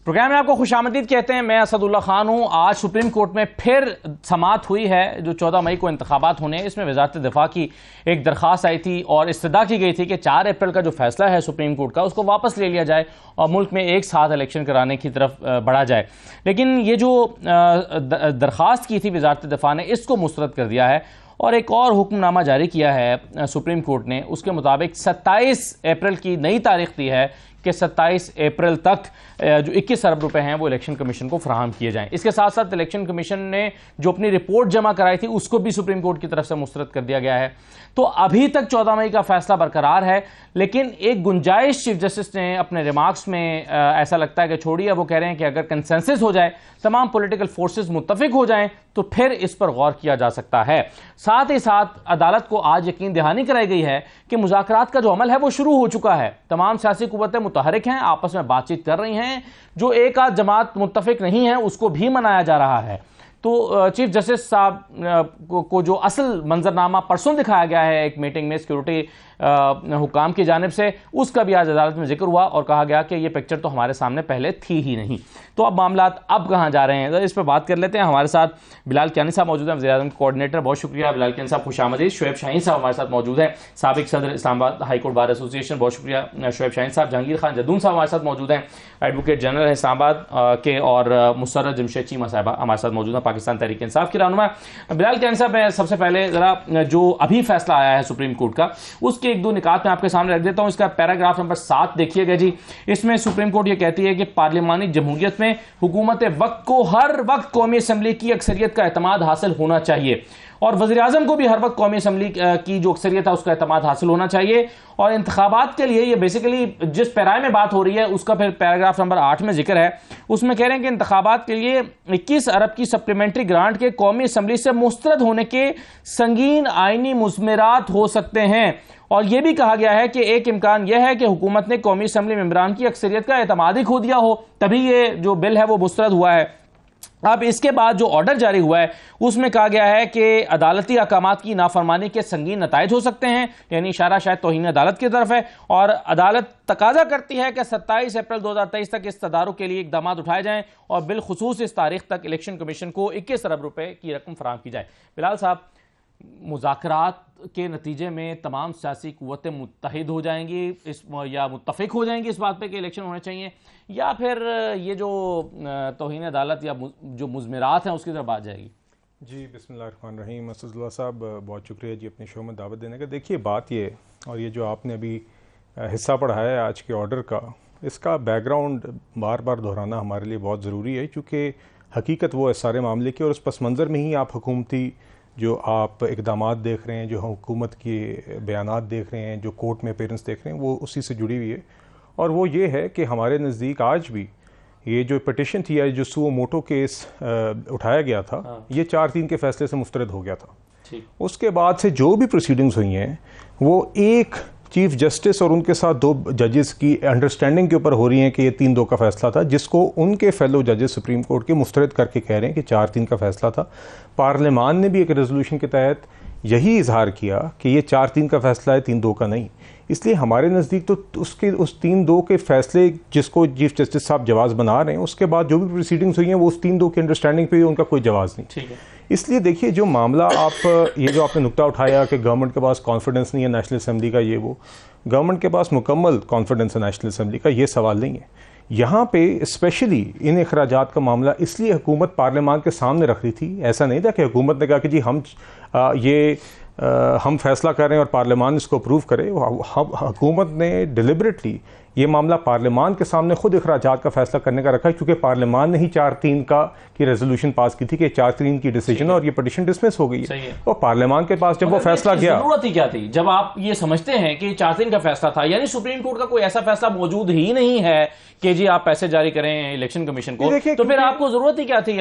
Programme में आपको खुशामदीद कहते हैं। मैं असदुल्ला खान हूं। आज सुप्रीम कोर्ट में फिर समाअत हुई है। जो 14 मई को इंतखाबात होने हैं, इसमें वजारत दिफा की एक दरख्वास्त आई थी और इस्तदा की गई थी कि 4 अप्रैल का जो फैसला है सुप्रीम कोर्ट का, उसको वापस ले लिया जाए और मुल्क में एक साथ इलेक्शन कराने की तरफ बढ़ा जाए। लेकिन ये जो दरख्वास्त की थी वजारत दिफा ने, इसको मुस्तरद कर दिया है और एक और हुक्मनामा जारी किया है सुप्रीम कोर्ट ने। उसके मुताबिक 27 अप्रैल की नई तारीख दी है कि 27 अप्रैल तक जो 21 अरब रुपए हैं वो इलेक्शन कमीशन को फराहम किए जाएं। इसके साथ साथ इलेक्शन कमीशन ने जो अपनी रिपोर्ट जमा कराई थी उसको भी सुप्रीम कोर्ट की तरफ से मुस्तरद कर दिया गया है। तो अभी तक 14 मई का फैसला बरकरार है, लेकिन एक गुंजाइश चीफ जस्टिस ने अपने रिमार्क्स में ऐसा लगता है कि छोड़ी है। वो कह रहे हैं कि अगर कंसेंसस हो जाए, तमाम पॉलिटिकल फोर्सेस मुत्तफिक हो जाएं, तो फिर इस पर गौर किया जा सकता है। साथ ही साथ अदालत को आज यकीन दहानी कराई गई है कि मुज़ाकरात का जो अमल है वो शुरू हो चुका है। तमाम सियासी कुव्वतें मुतहरिक हैं, आपस में बातचीत कर रही हैं। जो एक आध जमात मुत्तफिक नहीं है उसको भी मनाया जा रहा है। तो चीफ जस्टिस साहब को जो असल मंजरनामा परसों दिखाया गया है एक मीटिंग में सिक्योरिटी हुकाम की जानिब से, उसका भी आज अदालत में जिक्र हुआ और कहा गया कि ये पिक्चर तो हमारे सामने पहले थी ही नहीं। तो अब मामला अब कहाँ जा रहे हैं, तो इस पर बात कर लेते हैं। हमारे साथ बिलाल कियानी साहब मौजूद हैं, वज़ीर-ए-आज़म के कोऑर्डिनेटर। बहुत शुक्रिया बिलाल कियानी साहब, खुशामदीद। शुएब शाहीन साहब हमारे साथ मौजूद हैं, साबिक सदर Islamabad high court bar association. बहुत शुक्रिया शुएब शाहीन साहब। जहांगीर खान जदून साहब हमारे साथ मौजूद हैं, एडवोकेट जनरल है इस्लामाबाद के, और मुसर्रत जमशेद चीमा साहबा हमारे साथ मौजूद हैं, पाकिस्तान तहरीक इंसाफ की रहनुमा। बिलाल कियानी साहब, मैं सबसे पहले जरा जो अभी फैसला आया है सुप्रीम कोर्ट का, उसके एक दो निकात में आपके सामने रख देता हूं। इसका पैराग्राफ नंबर 7 देखिएगा जी। इसमें सुप्रीम कोर्ट ये कहती है कि पार्लियामानी जमहूरियत में हुकूमत वक्त को हर वक्त कौमी असम्बली की अक्सरियत का एतमाद हासिल होना चाहिए, और वज़ीर आज़म को भी हर वक्त कौमी असम्बली की जो अक्सरियत है उसका एतमाद हासिल होना चाहिए। और इंतखाबात के लिए ये बेसिकली जिस पैराए में बात हो रही है उसका फिर पैराग्राफ नंबर 8 में जिक्र है। उसमें कह रहे हैं कि इंतखाबात के लिए 21 अरब की सप्लीमेंट्री ग्रांट के कौमी असम्बली से मुस्तरद होने के संगीन आईनी मुज़मरात हो सकते हैं। और यह भी कहा गया है कि एक इम्कान यह है कि हुकूमत ने कौमी असम्बली मेंबरान की अक्सरियत का एतमाद ही खो दिया हो, तभी ये जो बिल है वो मुस्तरद हुआ है। अब इसके बाद जो ऑर्डर जारी हुआ है उसमें कहा गया है कि अदालती अहकामात की नाफरमानी के संगीन नताइज हो सकते हैं, यानी इशारा शायद तौहीन अदालत की तरफ है। और अदालत तकाजा करती है कि 27 अप्रैल 2023 तक इस तदारुक के लिए इकदाम उठाए जाएं और बिलखुसूस इस तारीख तक इलेक्शन कमीशन को 21 अरब रुपए की रकम फराहम की जाए। बिलाल साहब, मुज़ाकरात के नतीजे में तमाम सियासी कुव्वतें मुत्तहिद हो जाएंगी इस या मुत्तफिक हो जाएंगी इस बात पे कि इलेक्शन होने चाहिए, या फिर ये जो तौहीन अदालत या जो मुज़मरात हैं उसकी तरफ आ जाएगी? जी बिस्मिल्लाहिर्रहमानिर्रहीम। असदुल्ला साहब, बहुत शुक्रिया जी अपने शो में दावत देने का। देखिए बात ये, और ये जो आपने अभी हिस्सा पढ़ाया है आज के ऑर्डर का, इसका बैकग्राउंड बार बार दोहराना हमारे लिए बहुत ज़रूरी है, क्योंकि हकीकत वो है सारे मामले की, और उस पस मंज़र में ही आप हुकूमती जो आप इक़दामात देख रहे हैं, जो हुकूमत के बयानात देख रहे हैं, जो कोर्ट में अपीयरेंस देख रहे हैं, वो उसी से जुड़ी हुई है। और वो ये है कि हमारे नज़दीक आज भी ये जो पिटिशन थी या जो सुओ मोटो केस उठाया गया था, ये 4-3 के फैसले से मुस्तरद हो गया था। उसके बाद से जो भी प्रोसीडिंग्स हुई हैं वो एक चीफ जस्टिस और उनके साथ 2 जजेस की अंडरस्टैंडिंग के ऊपर हो रही हैं कि ये 3-2 का फैसला था, जिसको उनके फेलो जजेस सुप्रीम कोर्ट के मुस्तरद करके कह रहे हैं कि 4-3 का फैसला था। पार्लियामान ने भी एक रेजोल्यूशन के तहत यही इजहार किया कि ये 4-3 का फैसला है, 3-2 का नहीं। इसलिए हमारे नज़दीक तो उस 3-2 के फैसले जिसको चीफ जस्टिस साहब जवाज़ बना रहे हैं, उसके बाद जो भी प्रोसीडिंग्स हुई हैं वो उस 3-2 की अंडरस्टैंडिंग पे उनका कोई जवाज़ नहीं। ठीक है। इसलिए देखिए जो मामला आप ये जो आपने नुक्ता उठाया कि गवर्नमेंट के पास कॉन्फिडेंस नहीं है नेशनल असम्बली का, ये वो गवर्नमेंट के पास मुकम्मल कॉन्फिडेंस है नेशनल असम्बली का, ये सवाल नहीं है। यहाँ पे स्पेशली इन अखराजात का मामला इसलिए हुकूमत पार्लियामान के सामने रख रही थी। ऐसा नहीं था कि हुकूमत ने कहा कि जी हम फैसला कर रहे हैं और पार्लियामान इसको अप्रूव करे। हुकूमत ने डिलिबरेटली ये मामला पार्लियामान के सामने खुद अखराजात का फैसला करने का रखा है, क्योंकि पार्लियामान ने ही 4-3 की रेजोल्यूशन पास की थी कि 4-3 की डिसीजन और ये पिटीशन डिसमिस हो गई है। और पार्लियामान के पास जब वो फैसला गया, जरूरत ही क्या थी जब आप ये समझते हैं कि 4-3 का फैसला था, यानी सुप्रीम कोर्ट का कोई ऐसा फैसला मौजूद ही नहीं है कि जी आप पैसे जारी करें इलेक्शन कमीशन को, तो फिर आपको जरूरत ही क्या थी?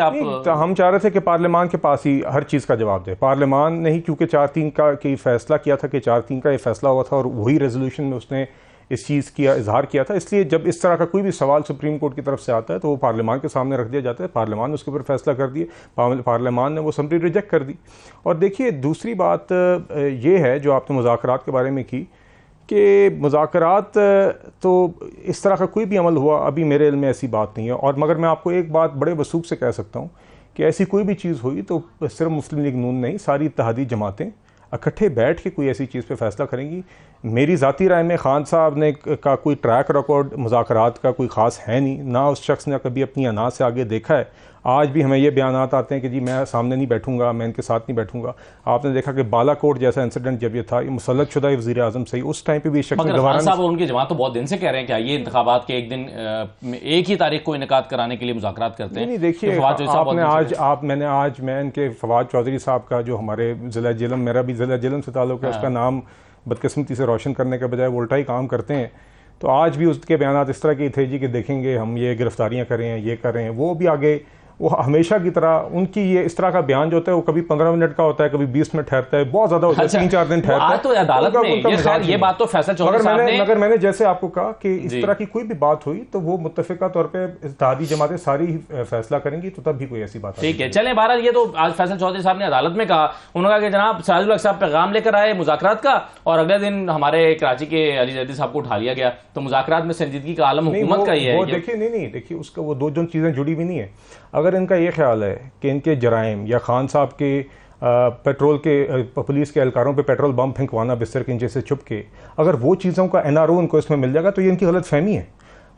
हम चाह रहे थे कि पार्लियामान के पास ही हर चीज का जवाब दे। पार्लियामान ने ही क्योंकि 4-3 का फैसला किया था कि 4-3 का ये फैसला हुआ था और वही रेजोल्यूशन में उसने इस चीज़ का इजहार किया था। इसलिए जब इस तरह का कोई भी सवाल सुप्रीम कोर्ट की तरफ से आता है तो वो पार्लियामान के सामने रख दिया जाता है, पार्लियामान ने उसके ऊपर फैसला कर दिए, पार्लियामान ने वो समरी रिजेक्ट कर दी। और देखिए दूसरी बात ये है जो आपने मुज़ाकरात के बारे में की कि मुज़ाकरात तो इस तरह का कोई भी अमल हुआ अभी मेरे इल्म में ऐसी बात नहीं है। और मगर मैं आपको एक बात बड़े वसूख से कह सकता हूँ कि ऐसी कोई भी चीज़ हुई तो सिर्फ मुस्लिम लीग नून नहीं, सारी इत्तेहादी जमातें इकट्ठे बैठ के कोई ऐसी चीज़ पे फैसला करेंगी। मेरी ज़ाती राय में खान साहब ने का कोई ट्रैक रिकॉर्ड मुज़ाकरात का कोई ख़ास है नहीं, ना उस शख्स ने कभी अपनी अना से आगे देखा है। आज भी हमें ये बयानात आते हैं कि जी मैं सामने नहीं बैठूंगा, मैं इनके साथ नहीं बैठूंगा। आपने देखा कि बालाकोट जैसा इंसिडेंट जब ये था, ये मुसल्लत शुदा वज़ीर आज़म सही, उस टाइम पे भी शख्स मगर खान साहब और उनकी जमात तो बहुत दिन से कह रहे हैं कि आइए इंतखाबात के एक दिन एक ही तारीख को इनेकाद कराने के लिए मुज़ाकरात करते हैं। नहीं देखिए, आपने मैं इनके फवाद चौधरी साहब का जो हमारे ज़िला जिलम, मेरा भी ज़िला जिलम से ताल्लुक़ है, उसका नाम बदकिस्मती से रोशन करने के बजाय उल्टा ही काम करते हैं। तो आज भी उसके बयानात इस तरह के थे जी कि देखेंगे हम ये गिरफ्तारियां करें, ये करें, वो भी आगे वो हमेशा की तरह उनकी ये इस तरह का बयान जो होता है वो कभी 15 मिनट का होता है, कभी 20 मिनट ठहरता है, बहुत ज्यादा होता है, 3-4 दिन ठहरता है। तो अदालत में ये बात तो फैसला चौधरी साहब ने, मगर मैंने जैसे आपको कहा कि इस तरह की कोई भी बात हुई तो वो मुत्तफिका तौर पे इत्तेहादी जमातें सारी फैसला करेंगी, तो तब भी कोई ऐसी बात ठीक है। चलें, बहरहाल ये तो आज फैसल चौधरी साहब ने अदालत में कहा, उन्होंने कहा कि जनाब सिराजुल हक साहब पैगाम लेकर आए मुज़ाकरात का और अगले दिन हमारे कराची के अली जैदी साहब को उठा लिया गया। तो मुज़ाकरात में संजीदगी का आलम हुकूमत का ही है। देखिए उसका वो दो चीज़ें जुड़ी भी नहीं है। अगर इनका ये ख्याल है कि इनके जराइम या खान साहब के पेट्रोल के पुलिस के एहलकारों पे पेट्रोल बम फेंकवाना बिस्तर के नीचे से छुप के, अगर वो चीज़ों का NRO उनको इसमें मिल जाएगा तो ये इनकी गलत फहमी है।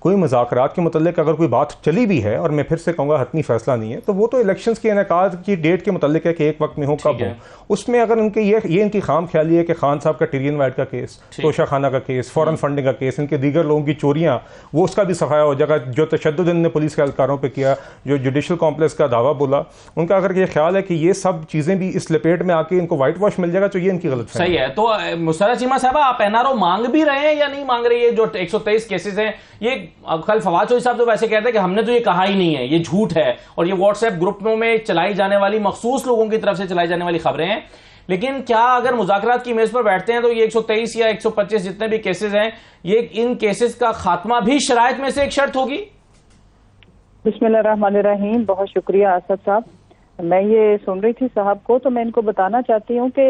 कोई मुज़ाकरात के मुतल्लिक अगर कोई बात चली भी है, और मैं फिर से कहूँगा हतमी फैसला नहीं है, तो वो तो इलेक्शंस के इनेकाद की डेट के मुतल्लिक है कि एक वक्त में हो कब हो। उसमें अगर उनके ये इनकी खाम ख्याली है कि खान साहब का टिरियन वाइट का केस, तोशा खाना का केस, फॉरेन फंडिंग का केस, इनके दीगर लोगों की चोरियाँ, वो उसका भी सफाया हो जाएगा। जो तशद्दुद इन्होंने पुलिस के एहलकारों पर किया, जो जुडिशल कॉम्प्लेक्स का दावा बोला, उनका अगर ये ख्याल है कि ये सब चीज़ें भी इस लपेट में आके इनको वाइट वॉश मिल जाएगा, तो ये इनकी गलत सही है। तो मुसर्रत चीमा साहब, आप NRO मांग भी रहे हैं या नहीं मांग रहे? ये जो 123 केसेस हैं, ये कल फवाद चौधरी साहब तो वैसे कहते हैं कि हमने तो ये कहा ही नहीं है, ये झूठ है और ये व्हाट्सएप ग्रुपों में चलाई जाने वाली मखसूस लोगों की तरफ से चलाई जाने वाली खबरें हैं। लेकिन क्या अगर मुज़ाकरात की मेज पर बैठते हैं तो ये 123 या 125 जितने भी केसेस हैं, ये इन केसेस का खात्मा भी शराइत में से एक शर्त होगी? बिस्मिल्लाहिर्रहमानिर्रहीम। बहुत शुक्रिया आसद साहब। मैं ये सुन रही थी साहब को, तो मैं इनको बताना चाहती हूँ कि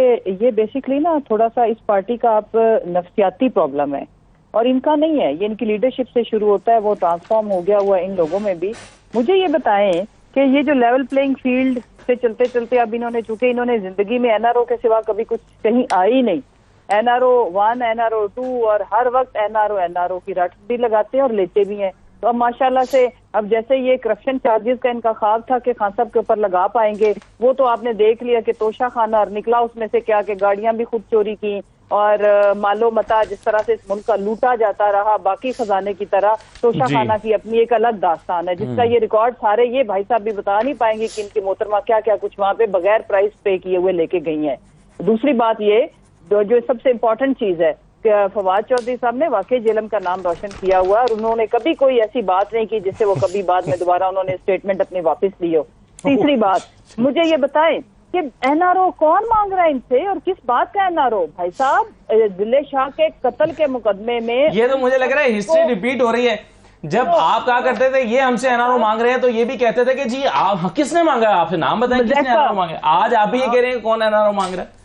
ये बेसिकली ना थोड़ा सा इस पार्टी का आप नफ्सियाती प्रॉब्लम है और इनका नहीं है। ये इनकी लीडरशिप से शुरू होता है, वो ट्रांसफॉर्म हो गया हुआ इन लोगों में भी। मुझे ये बताएं कि ये जो लेवल प्लेइंग फील्ड से चलते चलते अब इन्होंने, चूंकि इन्होंने जिंदगी में NRO के सिवा कभी कुछ कहीं आई नहीं, NRO 1 NRO 2 और हर वक्त NRO की रट भी लगाते हैं और लेते भी हैं। तो अब माशाल्लाह से अब जैसे ये करप्शन चार्जेस का इनका ख्वाब था कि खान साहब के ऊपर लगा पाएंगे, वो तो आपने देख लिया कि तोशा खाना निकला उसमें से क्या कि गाड़ियां भी खुद चोरी की और मालो मता जिस तरह से इस मुल्क का लूटा जाता रहा, बाकी खजाने की तरह तोशा खाना की अपनी एक अलग दास्तान है, जिसका ये रिकॉर्ड सारे ये भाई साहब भी बता नहीं पाएंगे कि इनकी मोहतरमा क्या क्या कुछ वहां पे बगैर प्राइस पे किए हुए लेके गई है। दूसरी बात ये जो सबसे इम्पोर्टेंट चीज है, फवाद चौधरी साहब ने वाकई जेलम का नाम रोशन किया हुआ और उन्होंने कभी कोई ऐसी बात नहीं की जिससे वो कभी बाद में दोबारा उन्होंने स्टेटमेंट अपनी वापस ली हो। तीसरी बात, मुझे ये बताएं कि NRO कौन मांग रहा है इनसे और किस बात का NRO? भाई साहब, दिल्ले शाह के कत्ल के मुकदमे में ये तो मुझे लग रहा है हिस्ट्री रिपीट हो रही है। जब आप कहा करते थे ये हमसे NRO मांग रहे हैं, तो ये भी कहते थे कि जी आप किसने मांगा है, आपसे नाम बताएं किसने NRO मांगा। आज आप भी ये कह रहे हैं कौन NRO मांग रहा है?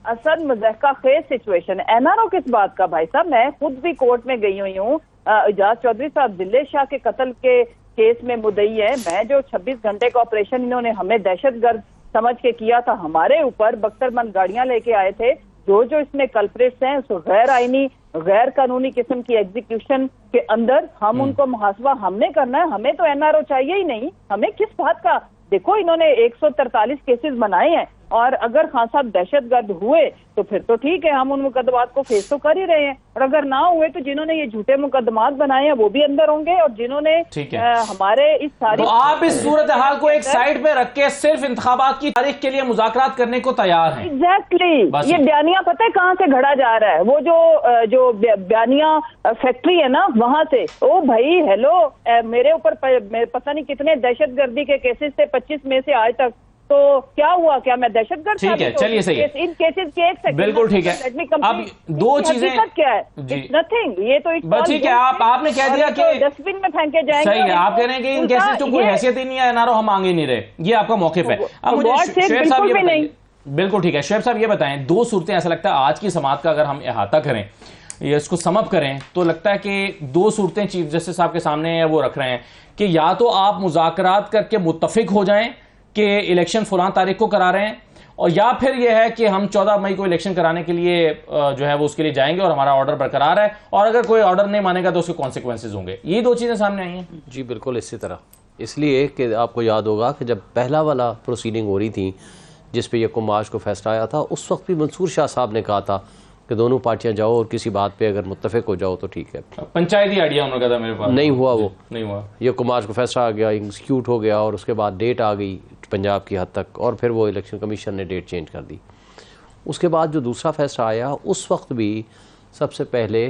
असद मुज़हका खेज सिचुएशन। NRO किस बात का? भाई साहब, मैं खुद भी कोर्ट में गई हुई हूँ। इजाज चौधरी साहब दिल्ले शाह के कत्ल के केस में मुद्दई है। मैं जो 26 घंटे का ऑपरेशन इन्होंने हमें दहशतगर्द समझ के किया था, हमारे ऊपर बख्तरबंद गाड़ियां लेके आए थे। जो इसमें कल्प्रिट्स हैं, उस गैर आईनी गैर कानूनी किस्म की एग्जीक्यूशन के अंदर हम उनको मुहासबा हमने करना है। हमें तो NRO चाहिए ही नहीं। हमें किस बात का? देखो, इन्होंने 143 केसेस बनाए हैं और अगर खान साहब दहशतगर्द हुए तो फिर तो ठीक है, हम उन मुकदमात को फेस तो कर ही रहे हैं, और अगर ना हुए तो जिन्होंने ये झूठे मुकदमात बनाए हैं वो भी अंदर होंगे और जिन्होंने हमारे इस सारी, तो आप इस सूरत हाल को एक साइड पे रख के सिर्फ इंतखाबात की तारीख के लिए मुज़ाकरात करने को तैयार हैं। एग्जैक्टली। ये बयानिया पता है कहाँ से घड़ा जा रहा है? वो जो बयानिया फैक्ट्री है ना, वहां से। ओ भाई हेलो, मेरे ऊपर पता नहीं कितने दहशतगर्दी के केसेस थे 25 में से आज तक, तो क्या हुआ? क्या मैं दहशतगर्द? ठीक है, चलिए सही है। इन केसेस के एक सेकंड, बिल्कुल ठीक है। अब दो चीजें क्या है? नथिंग। ये तो ठीक है, आपने कह दिया कि डस्टबिन में फेंके जाएंगे। सही है, आप कह रहे हैं कि इन केसेस तो कोई हैसियत ही नहीं है, NRO हम मांग ही नहीं रहे, ये आपका मौकिफ है। अब मुझे शुएब साहब ये, बिल्कुल ठीक है, शुएब साहब ये बताएं, दो सूरतें ऐसा लगता है आज की समात का अगर हम अहाता करें ये इसको समअप करें तो लगता है कि दो सूरतें चीफ जस्टिस साहब के सामने है वो रख रहे हैं कि या तो आप मुज़ाकरात करके मुत्तफिक हो जाएं कि इलेक्शन फलां तारीख को करा रहे हैं, और या फिर यह है कि हम 14 मई को इलेक्शन कराने के लिए जो है वो उसके लिए जाएंगे और हमारा ऑर्डर बरकरार है, और अगर कोई ऑर्डर नहीं मानेगा तो उसके कॉन्सिक्वेंसेज होंगे। ये दो चीज़ें सामने आई हैं। जी बिल्कुल इसी तरह, इसलिए कि आपको याद होगा कि जब पहला वाला प्रोसीडिंग हो रही थी जिस पे यकम मार्च को फैसला आया था, उस वक्त भी मंसूर शाह साहब ने कहा था कि दोनों पार्टियां जाओ और किसी बात पे अगर मुत्तफिक हो जाओ तो ठीक है। पंचायती आइडिया उन्होंने कहा था मेरे पास, नहीं हुआ, वो नहीं हुआ। यकम मार्च को फैसला आ गया, एग्जीक्यूट हो गया, और उसके बाद डेट आ गई पंजाब की हद तक, और फिर वो इलेक्शन कमीशन ने डेट चेंज कर दी। उसके बाद जो दूसरा फैसला आया, उस वक्त भी सबसे पहले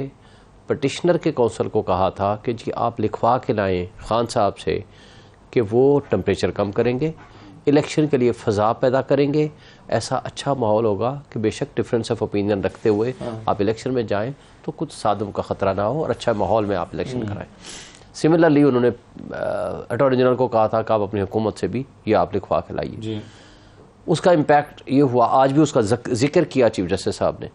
पटिशनर के कौंसल को कहा था कि जी आप लिखवा के लाएँ खान साहब से कि वो टेम्परेचर कम करेंगे, इलेक्शन के लिए फ़ज़ा पैदा करेंगे, ऐसा अच्छा माहौल होगा कि बेशक डिफरेंस ऑफ ओपिनियन रखते हुए आप इलेक्शन में जाएं तो कुछ सादम का ख़तरा ना हो और अच्छा माहौल में आप इलेक्शन कराएं। सिमिलरली उन्होंने अटॉर्नी जनरल को कहा था कि आप अपनी हुकूमत से भी ये आप लिखवा के लाइए। उसका इम्पैक्ट ये हुआ, आज भी उसका जिक्र किया चीफ जस्टिस साहब ने।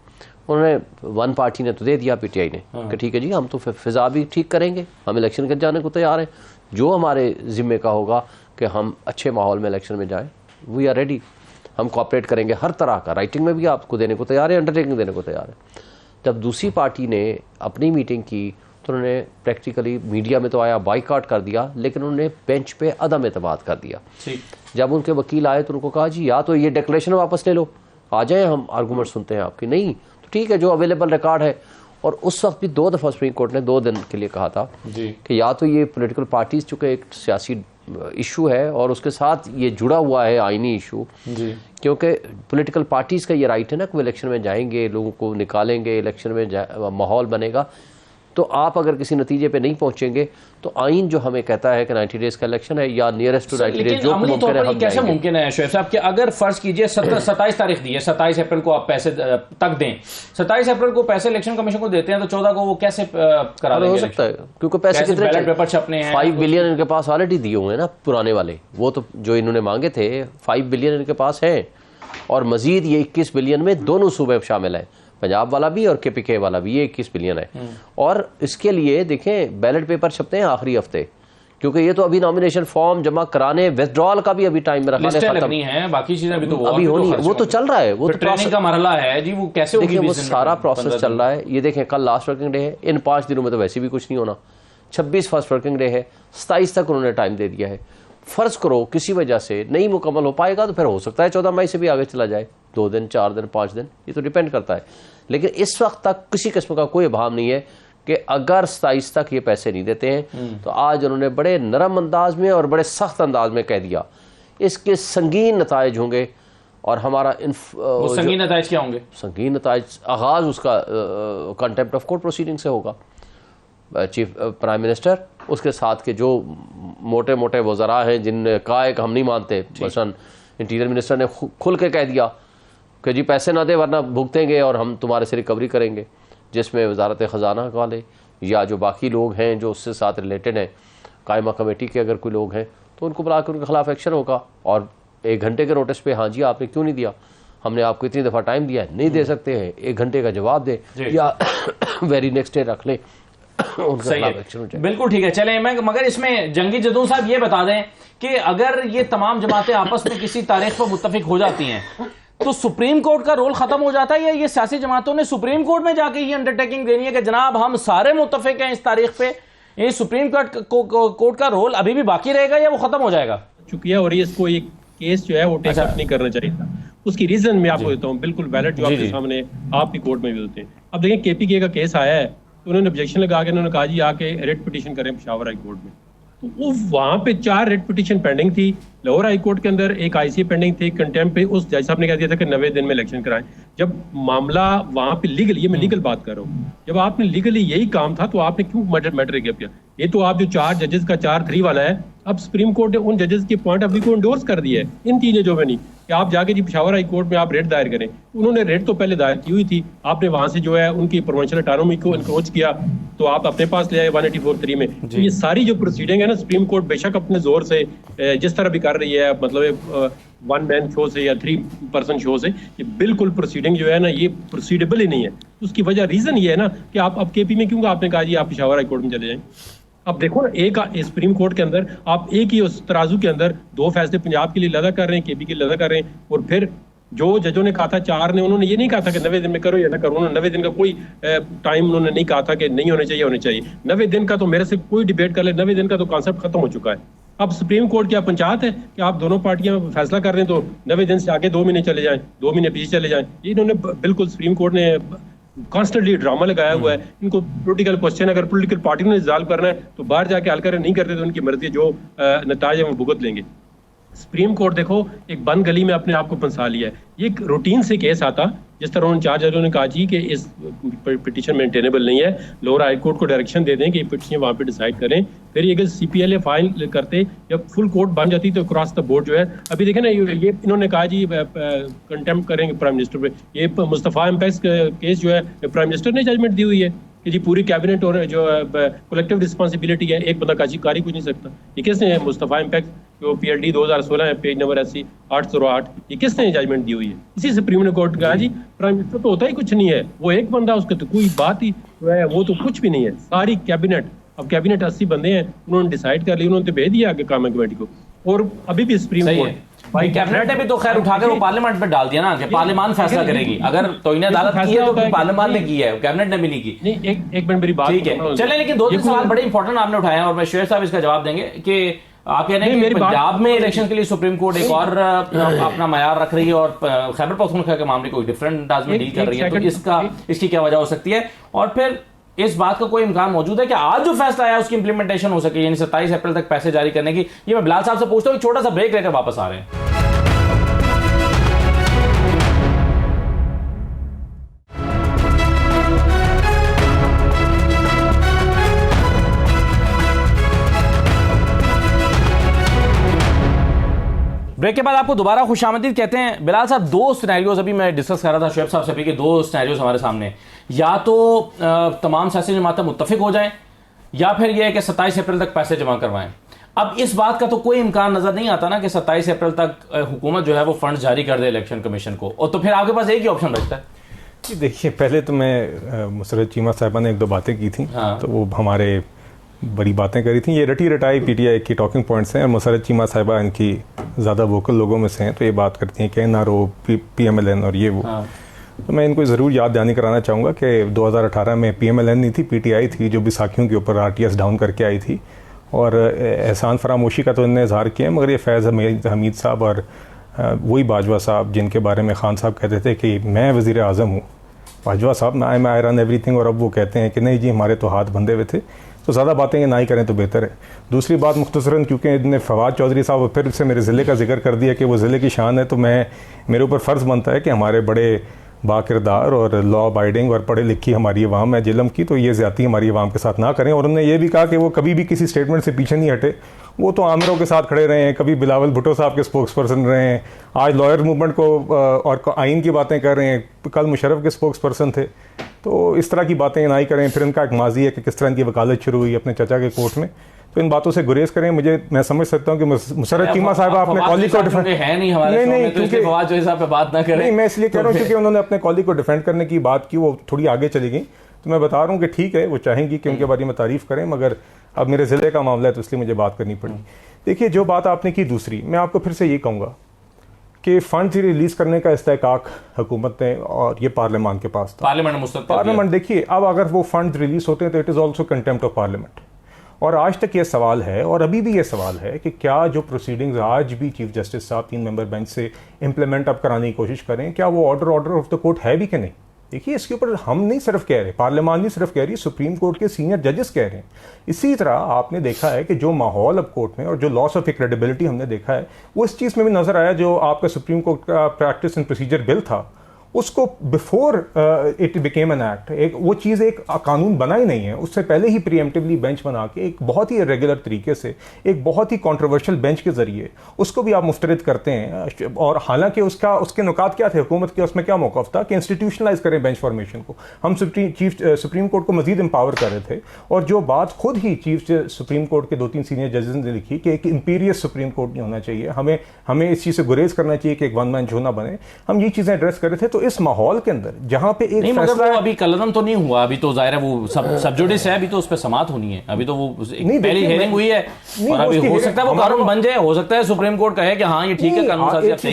उन्होंने वन पार्टी ने तो दे दिया, पीटीआई ने, कि ठीक है जी हम तो फ़िज़ा भी ठीक करेंगे, हम इलेक्शन के जाने को तैयार हैं, जो हमारे ज़िम्मे का होगा कि हम अच्छे माहौल में इलेक्शन में जाएं, वी आर रेडी, हम कोऑपरेट करेंगे हर तरह का, राइटिंग में भी आपको देने को तैयार है, अंडरटेकिंग देने को तैयार है। जब दूसरी पार्टी ने अपनी मीटिंग की तो उन्होंने प्रैक्टिकली मीडिया में तो आया बाइकआउट कर दिया, लेकिन उन्होंने बेंच पे अदम एतमाद कर दिया। जब उनके वकील आए तो उनको कहा जी या तो ये डिक्लेरेशन वापस ले लो, आ जाए हम आर्गूमेंट सुनते हैं आपकी, नहीं तो ठीक है जो अवेलेबल रिकॉर्ड है। और उस वक्त भी 2 दफ़ा सुप्रीम कोर्ट ने 2 दिन के लिए कहा था कि या तो ये पॉलिटिकल पार्टीज, चूँकि एक सियासी इशू है और उसके साथ ये जुड़ा हुआ है आईनी इशू, क्योंकि पॉलिटिकल पार्टीज़ का ये राइट है ना कि वो इलेक्शन में जाएंगे, लोगों को निकालेंगे, इलेक्शन में माहौल बनेगा, तो आप अगर किसी नतीजे पे नहीं पहुंचेंगे तो आइन जो हमें कहता है कि 90 डेज का इलेक्शन है या नियरेस्ट टू 90 डेज जो मुमकिन है, हम कैसे मुमकिन है शोएब साहब कि अगर फर्ज कीजिए 27 तारीख दी है, 27 अप्रैल को आप पैसे तक दें, 27 अप्रैल को पैसे इलेक्शन कमीशन को देते हैं तो 14 को वो कैसे करा देंगे? हो सकता है क्योंकि पैसे कितने बैलेट पेपर छपने हैं, 5 बिलियन इनके पास ऑलरेडी दिए हुए हैं ना पुराने वाले, वो तो जो इन्होंने मांगे थे 5 बिलियन इनके पास है, और मजीद ये 21 बिलियन में दोनों सूबे शामिल है, पंजाब वाला भी और केपीके वाला भी, ये 21 बिलियन है। और इसके लिए देखें बैलेट पेपर छपते हैं आखिरी हफ्ते, क्योंकि ये तो अभी नॉमिनेशन फॉर्म जमा कराने, विथड्रॉल का भी अभी टाइम रखा है, बाकी चीजें अभी तो अभी होनी है, वो तो चल रहा है, वो तो ट्रेनिंग का मरहला है जी, वो कैसे देखिए वो सारा प्रोसेस चल रहा है। ये देखें कल लास्ट वर्किंग डे है, इन 5 दिनों में तो वैसे भी कुछ नहीं होना, 26 फर्स्ट वर्किंग डे है, 27 तक उन्होंने टाइम दे दिया है। फर्ज करो किसी वजह से नहीं मुकम्मल हो पाएगा तो फिर हो सकता है 14 मई से भी आगे चला जाए, 2 दिन 4 दिन 5 दिन, ये तो डिपेंड करता है। लेकिन इस वक्त तक किसी किस्म का कोई अभाव नहीं है कि अगर 27 तक ये पैसे नहीं देते हैं तो आज उन्होंने बड़े नरम अंदाज में और बड़े सख्त अंदाज में कह दिया इसके संगीन नताइज होंगे। और हमारा संगीन नताइज क्या होंगे? संगीन नताइज आगाज उसका कंटेम्प्ट ऑफ कोर्ट प्रोसीडिंग से होगा। चीफ प्राइम मिनिस्टर, उसके साथ के जो मोटे मोटे वज़रा हैं जिनने कहा है कि हम नहीं मानते, मसलन इंटीरियर मिनिस्टर ने खुल के कह दिया कि जी पैसे ना दे वरना भुगतेंगे और हम तुम्हारे से रिकवरी करेंगे, जिसमें वजारत ख़जाना वाले या जो बाकी लोग हैं जो उससे साथ रिलेटेड हैं, कायमा कमेटी के अगर कोई लोग हैं तो उनको बुला कर उनके खिलाफ एक्शन होगा। और 1 घंटे के नोटिस पे हाँ जी आपने क्यों नहीं दिया, हमने आपको इतनी दफ़ा टाइम दिया है, नहीं दे सकते हैं, 1 घंटे का जवाब दे या वेरी नेक्स्ट डे रख लें, बिल्कुल ठीक है। चलें, मगर इसमें जंगी जदून साहब ये बता दें कि अगर ये तमाम जमातें आपस में किसी तारीख पर मुत्तफिक हो जाती हैं तो सुप्रीम कोर्ट का रोल खत्म हो जाता है, या ये सियासी जमातों ने सुप्रीम कोर्ट में जाके ये अंडरटेकिंग देनी है कि जनाब हम सारे मुत्तफिक हैं इस तारीख पे, ये सुप्रीम कोर्ट का रोल अभी भी बाकी रहेगा या वो खत्म हो जाएगा? चुकी है और इसको एक केस जो है वो टेक अप नहीं करना चाहिए था। उसकी रीजन मैं आपको देता हूँ, बिल्कुल बैलेट जो आपके सामने आपकी कोर्ट में भी होते हैं। अब देखिए केपीके का केस आया है तो उन्होंने ऑब्जेक्शन लगा के उन्होंने कहा जी आके रिट पिटीशन करें पेशावर हाई कोर्ट में, तो वो वहाँ पे 4 रिट पिटीशन पेंडिंग थी। लाहौर हाई कोर्ट के अंदर एक आईसी पेंडिंग थी, कंटेम्प्ट पे उस जज साहब ने कह दिया था कि 90 दिन में इलेक्शन कराएं। जब मामला वहाँ पे लीगल, ये मैं लीगल बात कर रहा हूँ, जब आपने लीगली यही काम था तो आपने क्यों मैटर गैप किया? ये तो आप जो 4 जजेस का 4-3 वाला है, अब सुप्रीम कोर्ट ने उन जजेस के पॉइंट ऑफ व्यू को इंडोर्स कर दिया है इन 3 जजों में नहीं कि आप जाके जी पेशावर हाई कोर्ट में आप रेट दायर करें। उन्होंने रेट तो पहले दायर की हुई थी, आपने वहां से जो है उनकी प्रोविंशियल ऑटोनॉमी को इंक्रोच किया तो आप अपने पास ले आए 184(3) में। तो ये सारी जो प्रोसीडिंग है ना, सुप्रीम कोर्ट बेशक अपने जोर से जिस तरह भी कर रही है, मतलब 1 मैन शो से या 3 पर्सन शो से, ये बिल्कुल प्रोसीडिंग जो है ना ये प्रोसीडेबल ही नहीं है। उसकी वजह रीजन ये है ना कि आप अब केपी में क्यों आपने कहा जी आप पेशावर हाई कोर्ट में चले जाएं। अब देखो ना, एक सुप्रीम कोर्ट के अंदर आप एक ही उस तराजू के अंदर 2 फैसले पंजाब के लिए लदा कर रहे हैं, केपी के लिए लदा कर रहे हैं, और फिर जो जजों ने कहा था 4 ने, उन्होंने ये नहीं कहा था कि 90 दिन में करो या ना करो, उन्होंने 90 दिन का कोई टाइम उन्होंने नहीं कहा था कि नहीं होने चाहिए। 90 दिन का तो मेरे से कोई डिबेट कर ले, 90 दिन का तो कॉन्सेप्ट खत्म हो चुका है। अब सुप्रीम कोर्ट क्या पंचायत है कि आप दोनों पार्टियां फैसला कर रहे हैं तो 90 दिन से आगे 2 महीने चले जाएं, 2 महीने पीछे चले जाएं। ये इन्होंने बिल्कुल सुप्रीम कोर्ट ने कॉन्स्टेंटली ड्रामा लगाया हुआ है। इनको पॉलिटिकल क्वेश्चन अगर पॉलिटिकल पार्टी ने रिजॉल्व करना है तो बाहर जाके हल करें, नहीं करते तो उनकी मर्जी, जो नताज है वो भुगत लेंगे। सुप्रीम कोर्ट देखो एक बंद गली में अपने आप को फंसा लिया है। ये एक रूटीन से केस आता, जिस तरह उन 4 जजों ने कहा जी कि इस पिटीशन मेंटेनेबल नहीं है, लोअर हाई कोर्ट को डायरेक्शन दे दें कि ये पिटीशन वहाँ पे डिसाइड करें। फिर ये अगर CPLA फाइल करते या फुल कोर्ट बन जाती तो क्रॉस द बोर्ड जो है, अभी देखें ना ये इन्होंने कहा जी कंटेम्प्ट करेंगे प्राइम मिनिस्टर पे। ये मुस्तफ़ा एम्पेक्स केस जो है प्राइम मिनिस्टर ने जजमेंट दी हुई है कि जी पूरी कैबिनेट और जो कलेक्टिव रिस्पॉन्सिबिलिटी है, एक बंदा कारी कुछ नहीं सकता। ये किसने, मुस्तफ़ा एम्पेक्स जो PLD 2016 है, पेज नंबर 80 808, ये किसने जजमेंट दी हुई है? इसी सुप्रीम कोर्ट कहा जी प्राइम मिनिस्टर तो होता ही कुछ नहीं है, वो एक बंदा, उसके तो कोई बात ही जो है वो तो कुछ भी नहीं है। सारी कैबिनेट, अब कैबिनेट 80 बंदे हैं, उन्होंने डिसाइड कर लिया, उन्होंने तो भेज दिया आगे कामा कमेटी को। और अभी भी सुप्रीम कोर्ट भाई कैबिनेट ने भी तो खैर उठाकर वो पार्लियामेंट में डाल दिया ना कि पार्लियामान फैसला करेगी। अगर तोहिन अदालत की है तो पार्लियामान ने की है, कैबिनेट ने भी नहीं की। नहीं, एक मिनट मेरी बात ठीक है, चले। लेकिन 2-3 सवाल बड़े इंपॉर्टेंट आपने उठाए हैं और मैं शेर साहब इसका जवाब देंगे कि आप कह रहे हैं कि पंजाब में इलेक्शन के लिए सुप्रीम कोर्ट एक और अपना मयार रख रही है और खैबर पख्तूनख्वा के मामले कोई डिफरेंट अंदाज में डील कर रही है, तो इसकी क्या वजह हो सकती है? और फिर इस बात का कोई इम्कान मौजूद है कि आज जो फैसला आया उसकी इंप्लीमेंटेशन हो सके, यानी 27 अप्रैल तक पैसे जारी करने की? ये मैं बिलाल साहब से पूछता हूँ, छोटा सा ब्रेक लेकर वापस आ रहे हैं। ब्रेक के बाद आपको दोबारा खुशामदीद कहते हैं। बिलाल साहब, 2 सिनेरियोज अभी मैं डिस्कस कर रहा था शुएब साहब से कि 2 सिनेरियोज हमारे सामने, या तो तमाम सियासी जमातें मुत्तफिक हो जाएं या फिर यह है कि 27 अप्रैल तक पैसे जमा करवाएं। अब इस बात का तो कोई इम्कान नजर नहीं आता ना कि 27 अप्रैल तक हुकूमत जो है वो फंड जारी कर दे इलेक्शन कमीशन को, और तो फिर आपके पास एक ही ऑप्शन बचता है। देखिए, पहले तो मैं मुसर्रत चीमा साहिबा ने 1-2 बातें की थी, हाँ। तो वो हमारे बड़ी बातें करी थी, ये रटी रटाई PTI की टॉकिंग पॉइंट्स हैं, और मुसर्रत चीमा साहिबा इनकी ज़्यादा वोकल लोगों में से हैं, तो ये बात करती हैं कि NRO PMLN और ये वो, हाँ। तो मैं इनको ज़रूर याद दहानी कराना चाहूँगा कि 2018 में PMLN नहीं थी, PTI थी जो बैसाखियों के ऊपर RTS डाउन करके आई थी, और एहसान फरामोशी का तो इन्होंने इजहार किया, मगर ये फैज़ हमीद साहब और वही बाजवा साहब जिनके बारे में खान साहब कहते थे कि मैं वज़ीर आज़म हूँ, बाजवा साहब मैं आई रन एवरीथिंग, और अब वो कहते हैं कि नहीं जी हमारे तो हाथ बंधे हुए थे। तो ज़्यादा बातें ये ना ही करें तो बेहतर है। दूसरी बात मुख्तसरन, क्योंकि इतने फवाद चौधरी साहब फिर से मेरे ज़िले का जिक्र कर दिया कि वो ज़िले की शान है, तो मेरे ऊपर फ़र्ज़ बनता है कि हमारे बड़े बाकिरदार और लॉ अबाइडिंग और पढ़े लिखी हमारी अवाम है जिलम की, तो ये ज़्यादती हमारी अवाम के साथ ना करें। और उन्होंने ये भी कहा कि वो कभी भी किसी स्टेटमेंट से पीछे नहीं हटे, वो तो आमिरों के साथ खड़े रहे हैं, कभी बिलावल भुट्टो साहब के स्पोक्स पर्सन रहे हैं, आज लॉयर मूवमेंट को और आइन की बातें कर रहे हैं, कल मुशर्रफ के स्पोक्स पर्सन थे। तो इस तरह की बातें ना ही करें। फिर इनका एक माजी है कि किस तरह इनकी वकालत शुरू हुई अपने चचा के कोर्ट में, तो इन बातों से गुरेज करें। मैं समझ सकता हूँ कि मुशर्रत चीमा साहब अपने कॉलीग को डिफेंड नहीं, क्योंकि मैं इसलिए कह रहा हूँ क्योंकि उन्होंने अपने कॉलीग को डिफेंड करने की बात की, वो थोड़ी आगे चली गई, तो मैं बता रहा हूँ कि ठीक है वो चाहेंगी कि उनके बारे में तारीफ़ करें, मगर अब मेरे ज़िले का मामला है तो इसलिए मुझे बात करनी पड़ी। देखिए, जो बात आपने की दूसरी, मैं आपको फिर से ये कहूँगा कि फंड रिलीज़ करने का इस्तेहकाक हुकूमत ने और ये पार्लियामान के पास था। पार्लियामेंट देखिए, अब अगर वो फंड रिलीज़ होते हैं तो it is also contempt of parliament. और आज तक ये सवाल है और अभी भी ये सवाल है कि क्या जो प्रोसीडिंग्स आज भी चीफ जस्टिस साहब 3 मेंबर बेंच से इंप्लीमेंट अब कराने की कोशिश करें, क्या वो ऑर्डर ऑफ द कोर्ट है भी कि नहीं? देखिए, इसके ऊपर हम नहीं सिर्फ कह रहे, पार्लियामान नहीं सिर्फ कह रही, सुप्रीम कोर्ट के सीनियर जजेस कह रहे हैं। इसी तरह आपने देखा है कि जो माहौल अब कोर्ट में और जो लॉस ऑफ क्रेडिबिलिटी हमने देखा है, वो इस चीज़ में भी नजर आया। जो आपका सुप्रीम कोर्ट का प्रैक्टिस एंड प्रोसीजर बिल था, उसको before it became an act, एक वो चीज़ एक कानून बना ही नहीं है, उससे पहले ही प्रीएम्प्टिवली बेंच बना के एक बहुत ही रेगुलर तरीके से एक बहुत ही कंट्रोवर्शियल बेंच के जरिए उसको भी आप मुस्तरद करते हैं। और हालांकि उसके नुकात क्या थे, हुकूमत के उसमें क्या मौक़िफ़ था कि इंस्टीट्यूशनलाइज करें बेंच फॉर्मेशन को। हम सुप्रीम कोर्ट को मजीद एम्पावर कर रहे थे, और जो बात खुद ही चीफ सुप्रीम कोर्ट के 2-3 सीनियर जजेस ने लिखी कि एक इंपीरियस सुप्रीम कोर्ट नहीं होना चाहिए, हमें इस चीज़ से गुरेज करना चाहिए कि एक वन मैन शो ना बने, हम ये चीज़ें एड्रेस कर रहे थे। तो इस माहौल के अंदर जहां पे एक फैसला अभी कलम तो नहीं हुआ, अभी तो जाहिर है वो सब जुडिस है, अभी तो उस पर समाअत होनी है, अभी तो वो पहली हियरिंग हुई है, और अभी हो सकता है वो कानून बन जाए, हो सकता है सुप्रीम कोर्ट कहे कि हाँ ये ठीक है,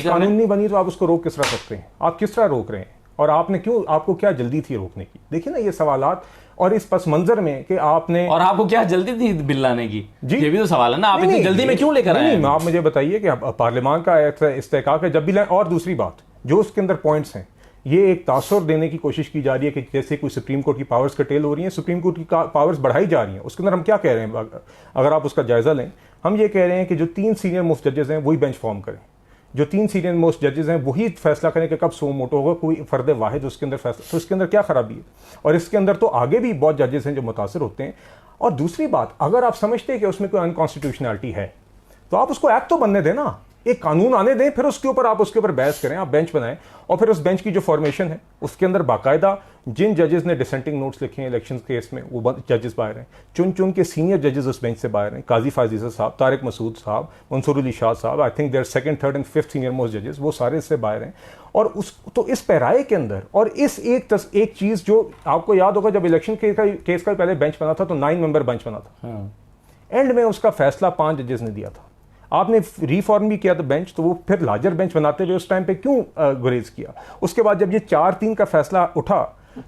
कानून नहीं बनी तो आप उसको रोक किस तरह सकते हैं, आप किस तरह रोक रहे हैं, और आपको क्या जल्दी थी रोकने की? देखिए ना ये सवालात, और इस पस मंजर में कि आपने, और आपको क्या जल्दी थी बिल लाने की, ये भी तो सवाल है ना, आप इतनी जल्दी में क्यों लेकर आए? नहीं, आप मुझे बताइए कि पार्लियामान का इस्तेहकाक है जब भी लाए। और दूसरी बात, जो उसके अंदर पॉइंट्स हैं, ये एक तासुर देने की कोशिश की जा रही है कि जैसे कोई सुप्रीम कोर्ट की पावर्स कटेल हो रही हैं, सुप्रीम कोर्ट की पावर्स बढ़ाई जा रही हैं। उसके अंदर हम क्या कह रहे हैं, अगर आप उसका जायजा लें, हम ये कह रहे हैं कि जो 3 सीनियर मोस्ट जजेस हैं वही बेंच फॉर्म करें, जो 3 सीनियर मोस्ट जजेस हैं वही फैसला करें कि कब सो मोटो होगा, कोई फर्द वाहिद उसके अंदर फैसला। तो इसके अंदर क्या खराबी है? और इसके अंदर तो आगे भी बहुत जजेस हैं जो मुतासर होते हैं। और दूसरी बात, अगर आप समझते हैं कि उसमें कोई अनकॉन्स्टिट्यूशनलिटी है तो आप उसको एक्ट तो बनने दें ना, एक कानून आने दें, फिर उसके ऊपर बहस करें, आप बेंच बनाएं, और फिर उस बेंच की जो फॉर्मेशन है उसके अंदर बाकायदा जिन जजेस ने डिसेंटिंग नोट्स लिखे हैं इलेक्शन केस में, वो जजेस बाहर हैं, चुन के सीनियर जजेस उस बेंच से बाहर हैं, काजी फाजीज़ा साहब, तारिक मसूद साहब, Mansoor Ali Shah sahab, I think there 2nd, 3rd and 5th senior most जजेस, वो सारे इससे बाहर हैं। और तो इस पैराए के अंदर, और इस एक चीज़ जो आपको याद होगा, जब इलेक्शन केस का पहले बेंच बना था तो 9 मेंबर बेंच बना था, एंड में उसका फैसला 5 जजेस ने दिया था। आपने रिफॉर्म भी किया था बेंच, तो वो फिर लार्जर बेंच बनाते हुए उस टाइम पे क्यों गुरेज किया? उसके बाद जब ये 4-3 का फैसला उठा,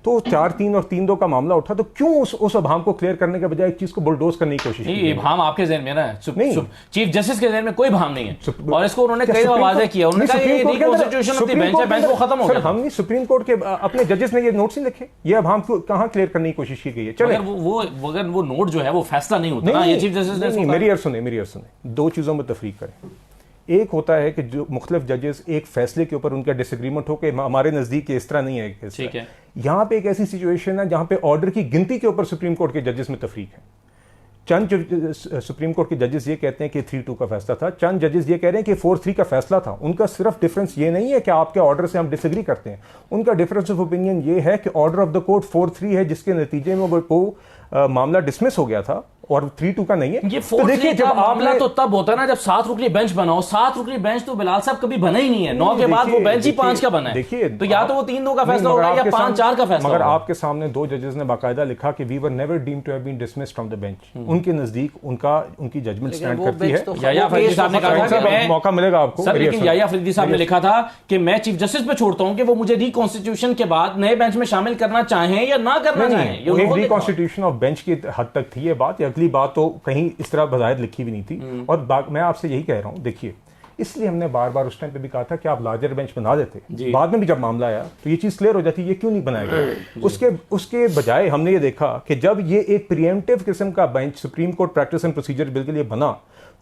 तो 4-3 और 3-2 का मामला उठा, तो क्यों उस अभाम को क्लियर करने के बजाय एक चीज को बुलडोज करने की कोशिश की? भाम आपके ज़हन में ना, चीफ जस्टिस के ज़हन में कोई भाम नहीं है, और इसको उन्होंने कई दफा वाज़ेह किया, उन्होंने कहा ये रिकॉन्स्टिट्यूशन ऑफ द बेंच है, बेंच वो खत्म हो गया। हमने सुप्रीम कोर्ट के अपने जजेस ने ये नोट्स नहीं लिखे, ये अभाम को कहां क्लियर करने की कोशिश की गई है? चले अगर वो नोट जो है वो फैसला नहीं होता ना, ये चीफ जस्टिस ने, मेरी अर्ज सुने, 2 चीजों में तफरीक करें। एक होता है कि जो मुख्तलिफ जजेस एक फैसले के ऊपर उनका डिसएग्रीमेंट हो कि हमारे नज़दीक इस तरह नहीं है, ठीक है। यहाँ पे एक ऐसी सिचुएशन है जहाँ पे ऑर्डर की गिनती के ऊपर सुप्रीम कोर्ट के जजेस में तफरीक है। चंद सुप्रीम कोर्ट के जजेस ये कहते हैं कि 3-2 का फैसला था, चंद जजेस ये कह रहे हैं कि 4-3 का फैसला था। उनका सिर्फ डिफरेंस ये नहीं है कि आपके ऑर्डर से हम डिसएग्री करते हैं, उनका डिफरेंस ऑफ ओपिनियन ये है कि ऑर्डर ऑफ द कोर्ट 4-3 है, जिसके नतीजे में वो मामला डिसमिस हो गया था, और 3-2 का नहीं है। ये तो देखिए, जब मामला तो तब होता है ना जब 7 रुकनी बेंच बनाओ। 7 रुकनी बेंच तो बिलाल साहब कभी बना ही नहीं है, 9 के बाद वो बेंच ही 5 का बना है। देखिए, तो या तो वो 3-2 का फैसला होगा या 5-4 का फैसला। मगर आपके सामने 2 जजेस ने बाकायदा लिखा कि we were never deemed to have been dismissed from the bench. उनके नजदीक उनकी जजमेंट स्टैंड करती है। याया फरीदी साहब ने कहा था कि मौका मिलेगा आपको सर, लेकिन याया फरीदी साहब ने लिखा था कि मैं चीफ जस्टिस पे छोड़ता हूं कि वो मुझे रिकॉन्स्टिट्यूशन के बाद नए बेंच में शामिल करना चाहें या ना करना चाहें। ये रिकॉन्स्टिट्यूशन ऑफ बेंच की हद तक थी ये बात, अगली बात तो कहीं इस तरह बज़ाहिर लिखी भी नहीं थी। और मैं आपसे यही कह रहा हूं, देखिए, इसलिए हमने बार बार उस टाइम पे भी कहा था कि आप लार्जर बेंच बना देते, बाद में भी जब मामला आया तो ये चीज क्लियर हो जाती, ये क्यों नहीं बनाया गया। उसके बजाय हमने ये देखा कि जब ये एक प्रीएम्प्टिव किस्म का bench supreme court practice and procedure bill के लिए बना,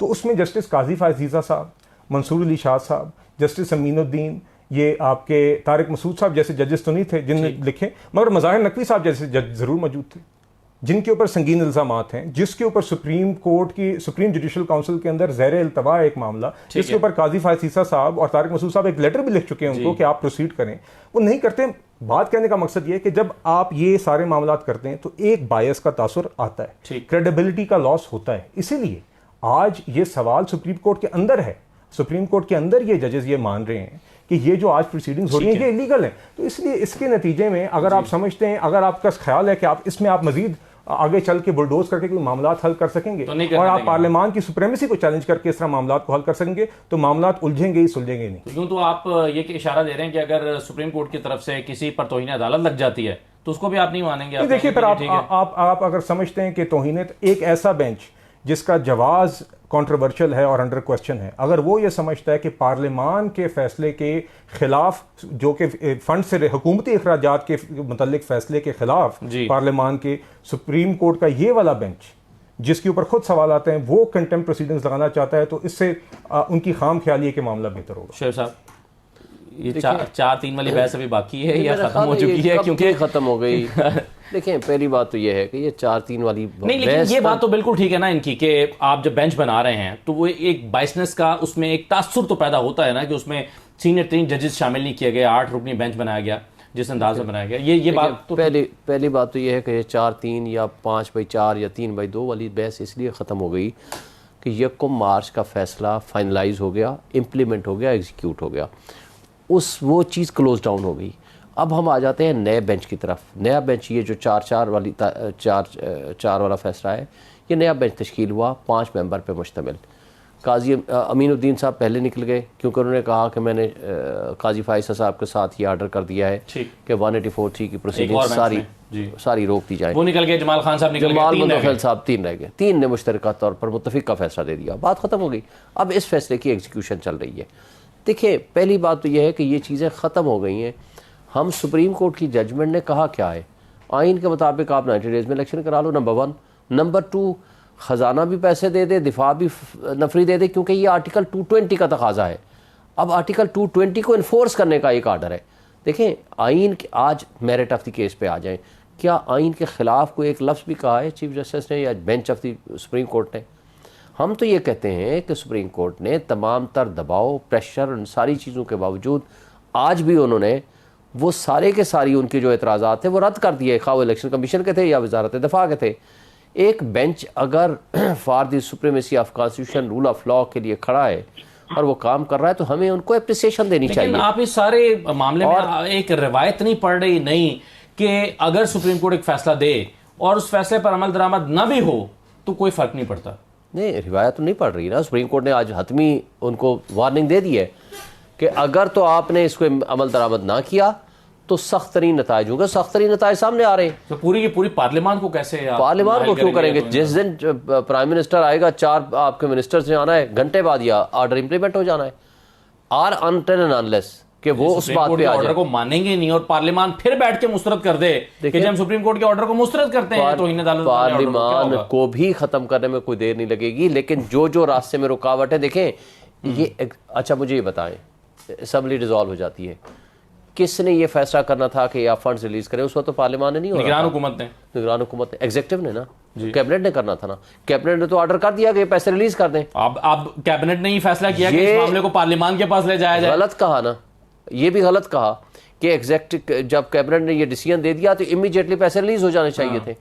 तो उसमें जस्टिस काजी फाजीज़ा साहब, मंसूर अली शाह साहब, जस्टिस अमीनुद्दीन, ये आपके तारिक मसूद साहब जैसे जजेस तो नहीं थे जिनने लिखे, मगर मज़ाहिर नकवी साहब जैसे जज जरूर मौजूद थे, जिनके ऊपर संगीन इल्जामात हैं, जिसके ऊपर सुप्रीम जुडिशल काउंसिल के अंदर ज़ैर इल्तवा एक मामला, जिसके ऊपर काजी फाजीज़ा साहब और तारिक मसूद साहब एक लेटर भी लिख चुके हैं उनको कि आप प्रोसीड करें, वो नहीं करते। बात कहने का मकसद ये है कि जब आप ये सारे मामलात करते हैं तो एक बायस का तासुर आता है, क्रेडिबिलिटी का लॉस होता है। इसीलिए आज ये सवाल सुप्रीम कोर्ट के अंदर है, सुप्रीम कोर्ट के अंदर ये जजेस ये मान रहे हैं कि ये जो आज प्रोसीडिंग्स हो रही हैं ये इलीगल है। तो इसलिए इसके नतीजे में अगर आप समझते हैं, अगर आपका ख्याल है कि आप इसमें आप मजीद आगे चल के बुलडोज करके कोई मामलात हल कर सकेंगे तो और आप पार्लियामान की सुप्रीमेसी को चैलेंज करके इस तरह मामलात को हल कर सकेंगे, तो मामलात उलझेंगे ही सुलझेंगे नहीं। यूं तो आप ये इशारा दे रहे हैं कि अगर सुप्रीम कोर्ट की तरफ से किसी पर तौहीन अदालत लग जाती है तो उसको भी आप नहीं मानेंगे? देखिए, फिर आप अगर समझते हैं कि तौहीन एक ऐसा बेंच जिसका जवाज कंट्रोवर्शियल है और अंडर क्वेश्चन है, अगर वो ये समझता है कि पार्लियामान के फैसले के खिलाफ, जो कि फंड से हुकूमती अखराजात के मुतल्लिक फैसले के खिलाफ पार्लियामान के सुप्रीम कोर्ट का ये वाला बेंच जिसके ऊपर खुद सवाल आते हैं वो कंटेम्प्ट प्रोसीडिंग्स लगाना चाहता है, तो इससे उनकी खाम ख्याली है कि मामला बेहतर होगा। शेर साहब, ये 4-3 वाली बहस अभी बाकी है या खत्म हो चुकी है? क्योंकि खत्म हो गई। देखें, पहली बात तो ये है कि ये 4-3 वाली नहीं, लेकिन ये बात तो बिल्कुल ठीक है ना इनकी कि आप जब बेंच बना रहे हैं तो वो एक बाइसनेस का उसमें एक तासुर तो पैदा होता है ना कि उसमें सीनियर 3 जजेस शामिल नहीं किए गए, 8 रुकनी बेंच बनाया गया जिस अंदाज से बनाया गया। ये बात तो पहली बात तो ये है कि ये 4-3 या 5/4 या 3/2 वाली बहस इसलिए ख़त्म हो गई कि 1 मार्च का फैसला फाइनलाइज हो गया, इम्प्लीमेंट हो गया, एग्जीक्यूट हो गया, वो चीज़ क्लोज डाउन हो गई। अब हम आ जाते हैं नए बेंच की तरफ। नया बेंच ये जो 4 वाला फैसला है, ये नया बेंच तश्कील हुआ 5 मेंबर पे मुश्तमिल। काजी अमीनुद्दीन साहब पहले निकल गए क्योंकि उन्होंने कहा कि मैंने काजी फाइसा साहब के साथ ये ऑर्डर कर दिया है कि 184(3) की प्रोसीडिंग सारी रोक दी जाए। वो निकल गए, जमाल खान साहब निकल गए, जमाल मुंतफिल साहब 3 रह गए। 3 ने मुश्तरका तौर पर मुत्तफिक का फैसला दे दिया, बात ख़त्म हो गई। अब इस फैसले की एग्जीक्यूशन चल रही है। देखिए, पहली बात तो यह है कि ये चीज़ें ख़त्म हो गई हैं। हम सुप्रीम कोर्ट की जजमेंट ने कहा क्या है, आइन के मुताबिक आप 90 डेज़ में इलेक्शन करा लो, नंबर 1। नंबर 2, ख़जाना भी पैसे दे दे, दिफा भी नफरी दे दे, क्योंकि ये आर्टिकल 220 का तकाजा है। अब आर्टिकल 220 को इन्फोर्स करने का एक आर्डर है। देखें, आइन के आज मेरिट ऑफ द केस पे आ जाएं, क्या आइन के ख़िलाफ़ कोई एक लफ्ज़ भी कहा है चीफ जस्टिस ने या bench of the supreme court ने? हम तो ये कहते हैं कि सुप्रीम कोर्ट ने तमाम तर दबाव, प्रेशर, उन सारी चीज़ों के बावजूद आज भी उन्होंने वो सारे के सारी उनके जो एतराज़ात थे वो रद्द कर दिए, खा वो इलेक्शन कमीशन के थे या वजारत दफा के थे। एक बेंच अगर for the supremacy of constitution, rule of law के लिए खड़ा है और वो काम कर रहा है तो हमें उनको एप्रिसिएशन देनी चाहिए। आप इस सारे मामले में एक रिवायत नहीं पढ़ रही नहीं कि अगर सुप्रीम कोर्ट एक फैसला दे और उस फैसले पर अमल दरामद न भी हो तो कोई फर्क नहीं पड़ता? नहीं, रिवायत तो नहीं पढ़ रही ना। सुप्रीम कोर्ट ने आज हतमी उनको वार्निंग दे दी है कि अगर तो आपने इसको अमल दरामद ना किया तो सख्त तरीन नताइज होंगे। सख्त तरीन नताइज सामने आ रहे हैं। तो पूरी की पूरी पार्लियामान को कैसे, पार्लियामान को क्यों करेंगे? जिस दिन प्राइम मिनिस्टर आएगा, 4 आपके मिनिस्टर्स ने आना है, घंटे बाद या ऑर्डर इंप्लीमेंट हो जाना है। आर अनटिल एंड अनलेस कि वो उस बात पे ऑर्डर को मानेंगे नहीं और पार्लियामान फिर बैठ के मुस्तरद कर दे कि जब हम सुप्रीम कोर्ट के ऑर्डर को मुस्तरद करते हैं तो पार्लियामान को भी खत्म करने में कोई देर नहीं लगेगी। लेकिन जो रास्ते में रुकावट है, देखें ये अच्छा मुझे ये बताएं, असेंबली डिसॉल्व हो जाती है, किसने ये फैसला करना था कि आप फंड्स रिलीज करें? उस वक्त तो पार्लियामान ने नहीं, निगरान हुकूमत ने, एग्जीक्यूटिव ने ना, कैबिनेट ने करना था ना। कैबिनेट ने तो ऑर्डर कर दिया कि पैसे रिलीज कर दें। अब कैबिनेट ने ही फैसला किया कि इस मामले को पार्लियामान के पास ले जाया जाए। गलत कहा ना, ये भी गलत कहा कि एग्जीक्यूटिव जब कैबिनेट ने ये डिसीजन दे दिया तो इमीडिएटली पैसे रिलीज हो जाने चाहिए थे,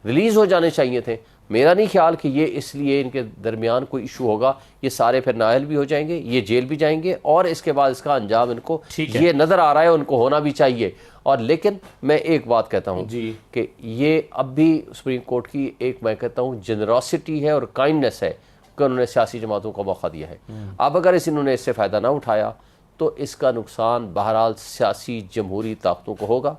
रिलीज हो जाने चाहिए थे। मेरा नहीं ख्याल कि ये इसलिए इनके दरमियान कोई इशू होगा। ये सारे फिर नाअहल भी हो जाएंगे, ये जेल भी जाएंगे और इसके बाद इसका अंजाम इनको ये नजर आ रहा है, उनको होना भी चाहिए। और लेकिन मैं एक बात कहता हूँ कि ये अब भी सुप्रीम कोर्ट की एक मैं कहता हूँ जेनरोसिटी है और काइंडनेस है कि उन्होंने सियासी जमातों को मौका दिया है। अब अगर इन्होंने इससे फ़ायदा ना उठाया तो इसका नुकसान बहरहाल सियासी जमहूरी ताकतों को होगा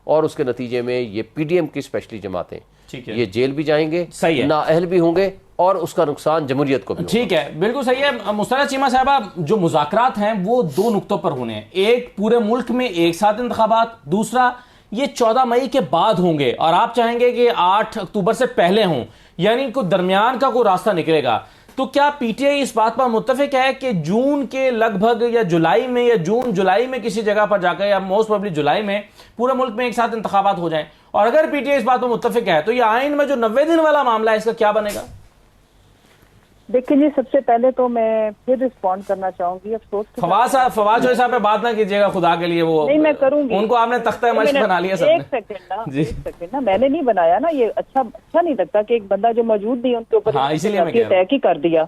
और उसके नतीजे में ये पीडीएम की स्पेशली जमातें ये जेल भी जाएंगे, नाअहल भी होंगे और उसका नुकसान जमहूरियत को भी। ठीक है, बिल्कुल सही है। मुस्तफा चीमा साहबा, जो मुज़ाकरात हैं वो 2 नुक्तों पर होने हैं। एक, पूरे मुल्क में एक साथ इंतखाबात, दूसरा ये 14 मई के बाद होंगे और आप चाहेंगे कि 8 अक्टूबर से पहले हों, यानी कोई दरमियान का कोई रास्ता निकलेगा। तो क्या पीटीआई इस बात पर मुत्तफिक है कि जून के लगभग या जुलाई में या जून जुलाई में किसी जगह पर जाकर या मोस्ट प्रोबेबली जुलाई में पूरे मुल्क में एक साथ इंतखाबात हो जाएं? और अगर पीटीआई इस बात पर मुत्तफिक है तो ये आइन में जो 90 दिन वाला मामला है इसका क्या बनेगा? देखिए जी, सबसे पहले तो मैं फिर रिस्पॉन्ड करना चाहूंगी। अफसोस फवाद जो साहब पे बात ना कीजिएगा खुदा के लिए, वो नहीं मैं करूंगी। उनको आपने तख्ता मश्क बना लिया सबने। एक सेकंड ना, मैंने नहीं बनाया ना, ये अच्छा नहीं लगता कि एक बंदा जो मौजूद नहीं उनके ऊपर तय की कर दिया।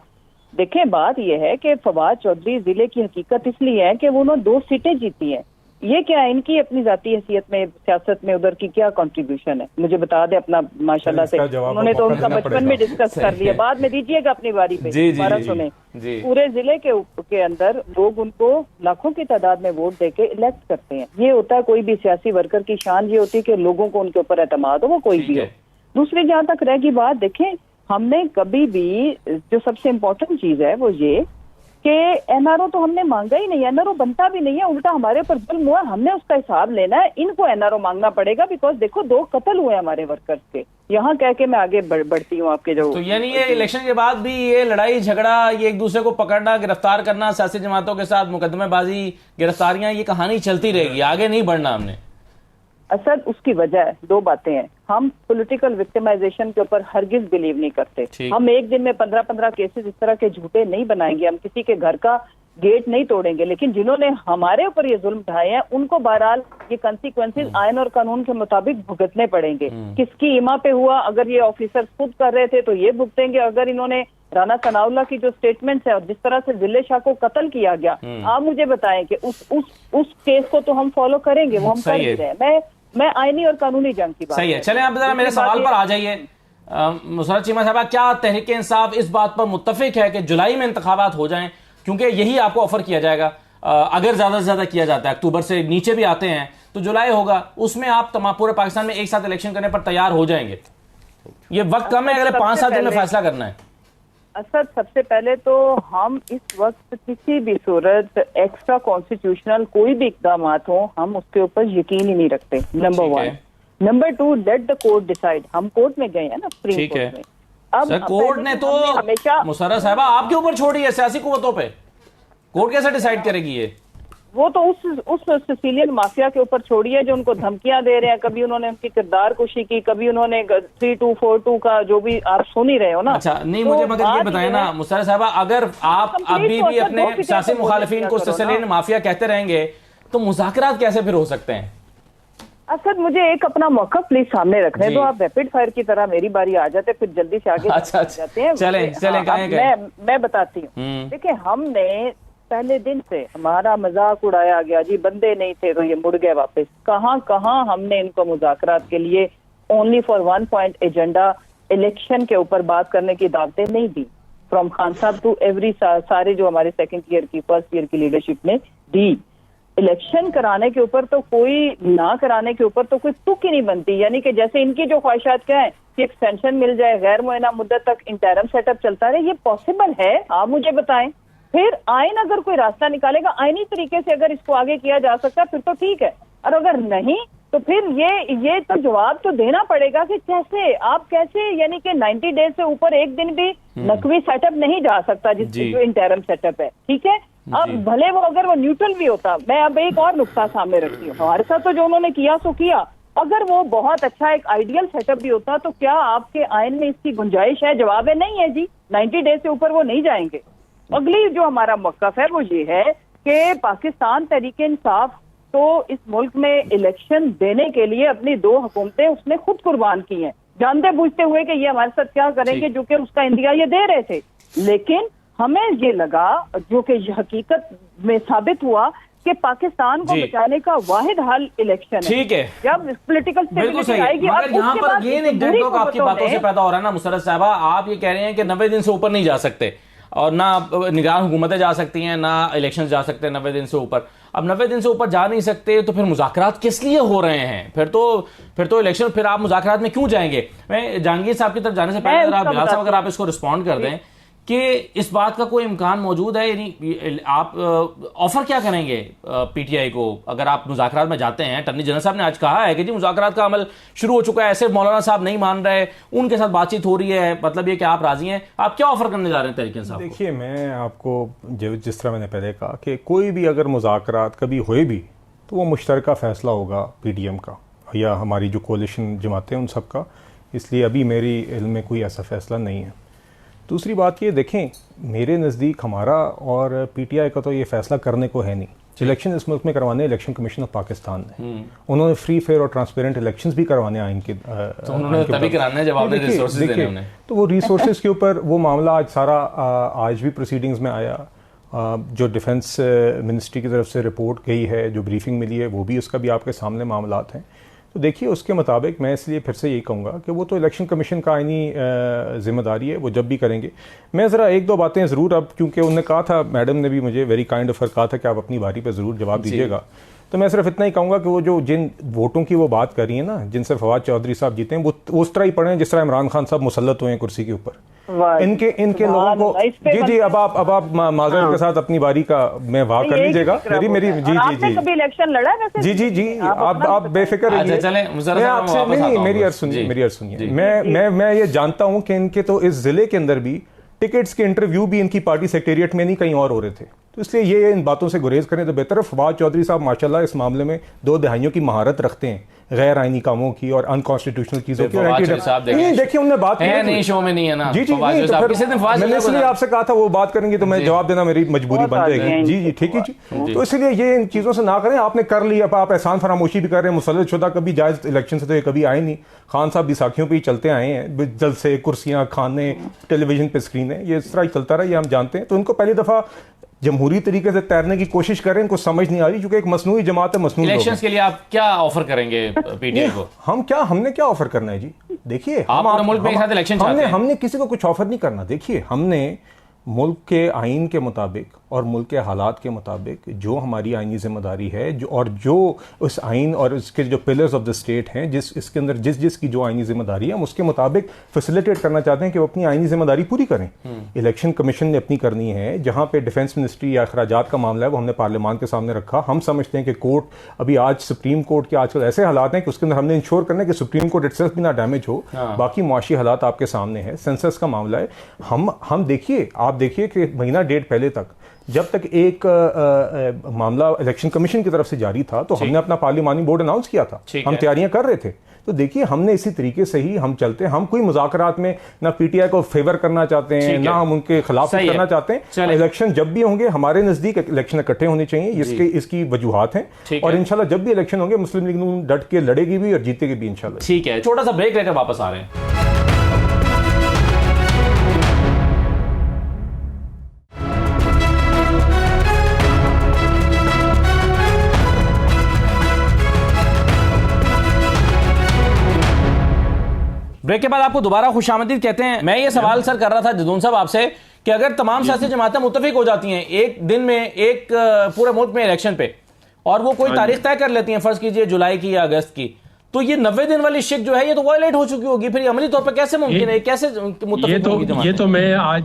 देखें, बात यह है कि फवाद चौधरी जिले की हकीकत इसलिए है कि उन्होंने 2 सीटें जीती हैं। ये क्या इनकी अपनी जाती हैसियत में सियासत में उधर की क्या कंट्रीब्यूशन है, मुझे बता दे अपना। माशाल्लाह से उन्होंने तो उनका बचपन में डिस्कस कर लिया, बाद में दीजिएगा अपनी बारी पे। दोबारा सुने, पूरे जिले के अंदर लोग उनको लाखों की तादाद में वोट देके इलेक्ट करते हैं। ये होता है कोई भी सियासी वर्कर की शान, ये होती है कि लोगों को उनके ऊपर एतमाद हो, वो कोई भी हो। दूसरी जहां तक रहेगी बात, देखें हमने कभी भी जो सबसे इम्पोर्टेंट चीज है वो ये कि एनआरओ तो हमने मांगा ही नहीं, एनआरओ बनता भी नहीं है, उल्टा हमारे ऊपर जुल्म हुआ, हमने उसका हिसाब लेना है, इनको एनआरओ मांगना पड़ेगा। बिकॉज देखो 2 कत्ल हुए हमारे वर्कर्स के, यहाँ कह के मैं आगे बढ़ती हूँ आपके जो। तो यानी ये इलेक्शन के बाद भी ये लड़ाई झगड़ा, ये एक दूसरे को पकड़ना, गिरफ्तार करना, सियासी जमातों के साथ मुकदमेबाजी, गिरफ्तारियां, ये कहानी चलती रहेगी, आगे नहीं बढ़ना हमने। असद उसकी वजह है, 2 बातें हैं। हम पॉलिटिकल विक्टिमाइजेशन के ऊपर हरगिज बिलीव नहीं करते। हम एक दिन में 15-15 केसेस इस तरह के झूठे नहीं बनाएंगे, हम किसी के घर का गेट नहीं तोड़ेंगे, लेकिन जिन्होंने हमारे ऊपर ये जुल्म ढाए हैं उनको बहरहाल ये कंसिक्वेंसेस आयन और कानून के मुताबिक भुगतने पड़ेंगे। किसकी इमा पे हुआ, अगर ये ऑफिसर खुद कर रहे थे तो ये भुगतेंगे, अगर इन्होंने राना सनाउल्लाह की जो स्टेटमेंट्स है और जिस तरह से जिले शाह को कत्ल किया गया, आप मुझे बताएं कि उस केस को तो हम फॉलो करेंगे, वो हम कर भी रहे हैं। मैं आईनी और कानूनी जंग की बात सही है। चलें आप जरा मेरे सवाल पर आ जाइए। मुसर्रत चीमा साहब, क्या तहरीक इंसाफ इस बात पर मुत्तफिक है कि जुलाई में इंतखाबात हो जाएं, क्योंकि यही आपको ऑफर किया जाएगा, अगर ज्यादा से ज्यादा किया जाता है, अक्टूबर से नीचे भी आते हैं तो जुलाई होगा, उसमें आप तमाम पूरे पाकिस्तान में एक साथ इलेक्शन करने पर तैयार हो जाएंगे? ये वक्त कम है, अगले 5-7 दिन में फैसला करना है। असद, सबसे पहले तो हम इस वक्त किसी भी सूरत एक्स्ट्रा कॉन्स्टिट्यूशनल कोई भी इकदाम हो, हम उसके ऊपर यकीन ही नहीं रखते, number 1। Number 2, let the court decide. हम कोर्ट में गए हैं ना, सुप्रीम कोर्ट में। अब सर, कोर्ट ने तो हमेशा मुसर्रत साहबा आपके ऊपर छोड़ी है, सियासी कुव्वतों पे। कोर्ट कैसे डिसाइड करेगी ये? वो तो उस सिसिलियन माफिया के ऊपर छोड़ी है जो उनको धमकियां दे रहे हैं। कभी उन्होंने उनकी किरदार कुशी की, कभी उन्होंने 3242 का जो भी आप सुन ही रहे हो ना। अच्छा, नहीं, मुझे मगर ये बताएं ना मुसर्रत साहबा, अगर आप अभी भी अपने सियासी मुखालिफिन को सिसिलियन माफिया कहते रहेंगे तो मुज़ाकरात कैसे फिर हो सकते हैं? असद, मुझे एक अपना मौका प्लीज सामने रखने दो। आप रैपिड फायर की तरह मेरी बारी आ जाते फिर जल्दी से आगे जाते हैं। चलें, मैं बताती हूँ। देखिए, हमने पहले दिन से हमारा मजाक उड़ाया गया, जी बंदे नहीं थे तो ये मुड़ गए वापस। कहाँ हमने इनको मुज़ाकरात के लिए only for 1 point agenda election के ऊपर बात करने की दावतें नहीं दी, फ्रॉम खान साहब टू एवरी सारे जो हमारे सेकंड ईयर की फर्स्ट ईयर की लीडरशिप ने दी। इलेक्शन कराने के ऊपर तो कोई, ना कराने के ऊपर तो कोई तुक ही नहीं बनती। यानी कि जैसे इनकी जो ख्वाहिशात क्या है कि एक्सटेंशन मिल जाए, गैर मुअय्यना मुद्दत तक इंटरम सेटअप चलता रहे, ये पॉसिबल है? आप मुझे बताएं। फिर आइन अगर कोई रास्ता निकालेगा, आईनी तरीके से अगर इसको आगे किया जा सकता है फिर तो ठीक है, और अगर नहीं तो फिर ये तो जवाब तो देना पड़ेगा कि कैसे यानी कि 90 डेज से ऊपर एक दिन भी नकवी सेटअप नहीं जा सकता जो इंटरम सेटअप है, ठीक है। अब भले वो अगर वो न्यूट्रल भी होता, मैं अब एक और नुक्ता सामने रखती हूँ, हमारे साथ तो जो उन्होंने किया सो किया, अगर वो बहुत अच्छा एक आइडियल सेटअप भी होता तो क्या आपके आइन में इसकी गुंजाइश है? जवाब है नहीं है जी, 90 डेज से ऊपर वो नहीं जाएंगे। अगली जो हमारा मौक़िफ़ है वो ये है कि पाकिस्तान तहरीक इंसाफ तो इस मुल्क में इलेक्शन देने के लिए अपनी 2 हुकूमतें उसने खुद कुर्बान की हैं, जानते बूझते हुए कि ये हमारे साथ क्या करेंगे, जो कि उसका इंदिया ये दे रहे थे। लेकिन हमें ये लगा, जो कि हकीकत में साबित हुआ, कि पाकिस्तान को बचाने का वाहिद हल इलेक्शन है। ठीक है, जब पॉलिटिकल स्टेबिलिटी आएगी। मगर यहाँ पर ये एक डेडलॉक आपकी बातों से पैदा हो रहा है ना मुसर्रत साहबा, आप ये कह रहे हैं कि 90 दिन से ऊपर नहीं जा सकते और ना निगरान हुकूमतें जा सकती हैं, ना इलेक्शन जा सकते हैं 90 दिन से ऊपर। अब 90 दिन से ऊपर जा नहीं सकते तो फिर मुज़ाकरात किस लिए हो रहे हैं? फिर तो इलेक्शन, फिर आप मुज़ाकरात में क्यों जाएंगे? मैं जहांगीर साहब की तरफ जाने से पहले बिलाल साहब अगर आप इसको रिस्पॉन्ड कर दें कि इस बात का कोई इम्कान मौजूद है, यानी आप ऑफर क्या करेंगे पीटीआई को अगर आप मुज़ाकरात में जाते हैं? अटॉर्नी जनरल साहब ने आज कहा है कि जी मुज़ाकरात का अमल शुरू हो चुका है, ऐसे मौलाना साहब नहीं मान रहे, उनके साथ बातचीत हो रही है, मतलब ये कि आप राजी हैं। आप क्या ऑफर करने जा रहे हैं तहरीक साहब? देखिए, मैं आपको जिस तरह मैंने पहले कहा कि कोई भी अगर मुज़ाकरात कभी हुए भी तो वो मुश्तरका फ़ैसला होगा पीडीएम का या हमारी जो कोalition जमातें हैं उन सब का, इसलिए अभी मेरी इल्म में कोई ऐसा फ़ैसला नहीं है। दूसरी बात ये देखें, मेरे नज़दीक हमारा और पीटीआई का तो ये फैसला करने को है नहीं। इलेक्शन इस मुल्क में करवाने इलेक्शन कमीशन ऑफ पाकिस्तान ने, उन्होंने फ्री फेयर और ट्रांसपेरेंट इलेक्शंस भी करवाने आइन के, तो उन्होंने तभी कराने जब आपने रिसोर्सेज देने उन्हें, तो वो रिसोर्सेज के ऊपर वो मामला आज सारा आज भी प्रोसीडिंग्स में आया। जो डिफेंस मिनिस्ट्री की तरफ से रिपोर्ट गई है, जो ब्रीफिंग मिली है, वो भी उसका भी आपके सामने मामलात हैं। तो देखिए, उसके मुताबिक मैं इसलिए फिर से यही कहूँगा कि वो तो इलेक्शन कमीशन का आइनी जिम्मेदारी है, वो जब भी करेंगे। मैं ज़रा 1-2 बातें ज़रूर, अब क्योंकि उन्होंने कहा था, मैडम ने भी मुझे वेरी काइंड ऑफ कहा था कि आप अपनी बारी पर ज़रूर जवाब दीजिएगा, तो मैं सिर्फ इतना ही कहूँगा कि वो जो जिन वोटों की वो बात कर रही है ना, जिनसे फवाद चौधरी साहब जीते हैं, वो उस तरह ही पढ़ें जिस तरह इमरान खान साहब मुसल्लत हुए हैं कुर्सी के ऊपर। इनके लोगों को जी अब आप माजरत के साथ अपनी बारी का मैं वाह कर लीजिएगा मेरी जी कभी इलेक्शन लड़ा वैसे? जी आप बेफिक्र रहिए। मेरी अर्ज सुनिए। मैं ये जानता हूं कि इनके तो इस जिले के अंदर भी टिकट्स के इंटरव्यू भी इनकी पार्टी सेक्रेटरिएट में नहीं कहीं और हो रहे थे, तो इसलिए ये इन बातों से गुरेज करें तो बेहतर है। फवाद चौधरी साहब माशाल्लाह इस मामले में 2 दहाइयों की महारत रखते हैं गैर आईनी कामों की और अनकॉन्स्टिट्यूशनल चीजों की। देखिए उनने बात नहीं शो में नहीं है ना। जी मैंने इसलिए आपसे कहा था वो बात करेंगे तो मैं जवाब देना मेरी मजबूरी बन जाएगी। जी ठीक है जी। तो इसलिए ये इन चीजों से ना करें। आपने कर ली, अब आप एहसान फरामोशी भी कर रहे हैं। मुसल्लत शुदा कभी जायज इलेक्शन से तो ये कभी आए नहीं। खान साहब बैसाखियों पे ही चलते आए हैं, जलसे, कुर्सियां, खाने, टेलीविजन पे स्क्रीन है, ये इस तरह ही चलता रहा, ये हम जानते हैं। तो इनको पहली दफा जमहूरी तरीके से तैरने की कोशिश करें, इनको समझ नहीं आ रही क्योंकि एक मसनूई जमात है, मसनूई इलेक्शंस के लिए आप क्या ऑफर करेंगे पीटीआई को? हमने क्या ऑफर करना है जी? देखिए आप मुल्क में साथ इलेक्शन चाहते हैं। हमने किसी को कुछ ऑफर नहीं करना। देखिए हमने मुल्क के आइन के मुताबिक और मुल्क के हालात के मुताबिक जो हमारी आइनी जिम्मेदारी है, जो उस आइन और उसके जो पिलर्स ऑफ द स्टेट हैं, इसके अंदर जिसकी जो आइनी जिम्मेदारी है, हम उसके मुताबिक फैसिलिटेट करना चाहते हैं कि वो अपनी आइनी जिम्मेदारी पूरी करें। इलेक्शन कमीशन ने अपनी करनी है। जहां पे डिफेंस मिनिस्ट्री या अखराजात का मामला है वो हमने पार्लियामान के सामने रखा। हम समझते हैं कि कोर्ट, अभी आज सुप्रीम कोर्ट के आजकल ऐसे हालात हैं कि उसके अंदर हमने इंश्योर करना है कि सुप्रीम कोर्ट इटसेल्फ भी ना डैमेज हो। बाकी मुआशी हालात आपके सामने है, सेंसस का मामला है। हम देखिए, आप देखिए कि महीना डेढ़ पहले तक जब तक एक मामला इलेक्शन कमीशन की तरफ से जारी था तो हमने अपना पार्लिमानी बोर्ड अनाउंस किया था। हम तैयारियां कर रहे थे। तो देखिए हमने इसी तरीके से ही हम चलते हैं। हम कोई मुज़ाकरात में ना पीटीआई को फेवर करना चाहते हैं, ना हम उनके खिलाफ करना चाहते हैं। इलेक्शन जब भी होंगे हमारे नजदीक इलेक्शन इकट्ठे होने चाहिए, इसकी वजूहात हैं। और इंशाल्लाह जब भी इलेक्शन होंगे मुस्लिम लीग नून डट के लड़ेगी भी और जीतेगी भी इंशाल्लाह। ठीक है, छोटा सा ब्रेक लेकर वापस आ रहे हैं। ब्रेक के बाद आपको दोबारा खुशामदीद कहते हैं। मैं ये सवाल सर कर रहा था जदून साहब आपसे कि अगर तमाम सियासी जमातें मुत्तफिक हो जाती हैं एक दिन में एक पूरे मुल्क में इलेक्शन पे और वो कोई तारीख तय कर लेती हैं, फर्ज कीजिए जुलाई की या अगस्त की, तो ये 90 दिन वाली शिक जो है ये तो वायलेट हो चुकी होगी। फिर अमली तौर पर कैसे मुमकिन है, कैसे मुत्तफिक होगी? ये तो मैं आज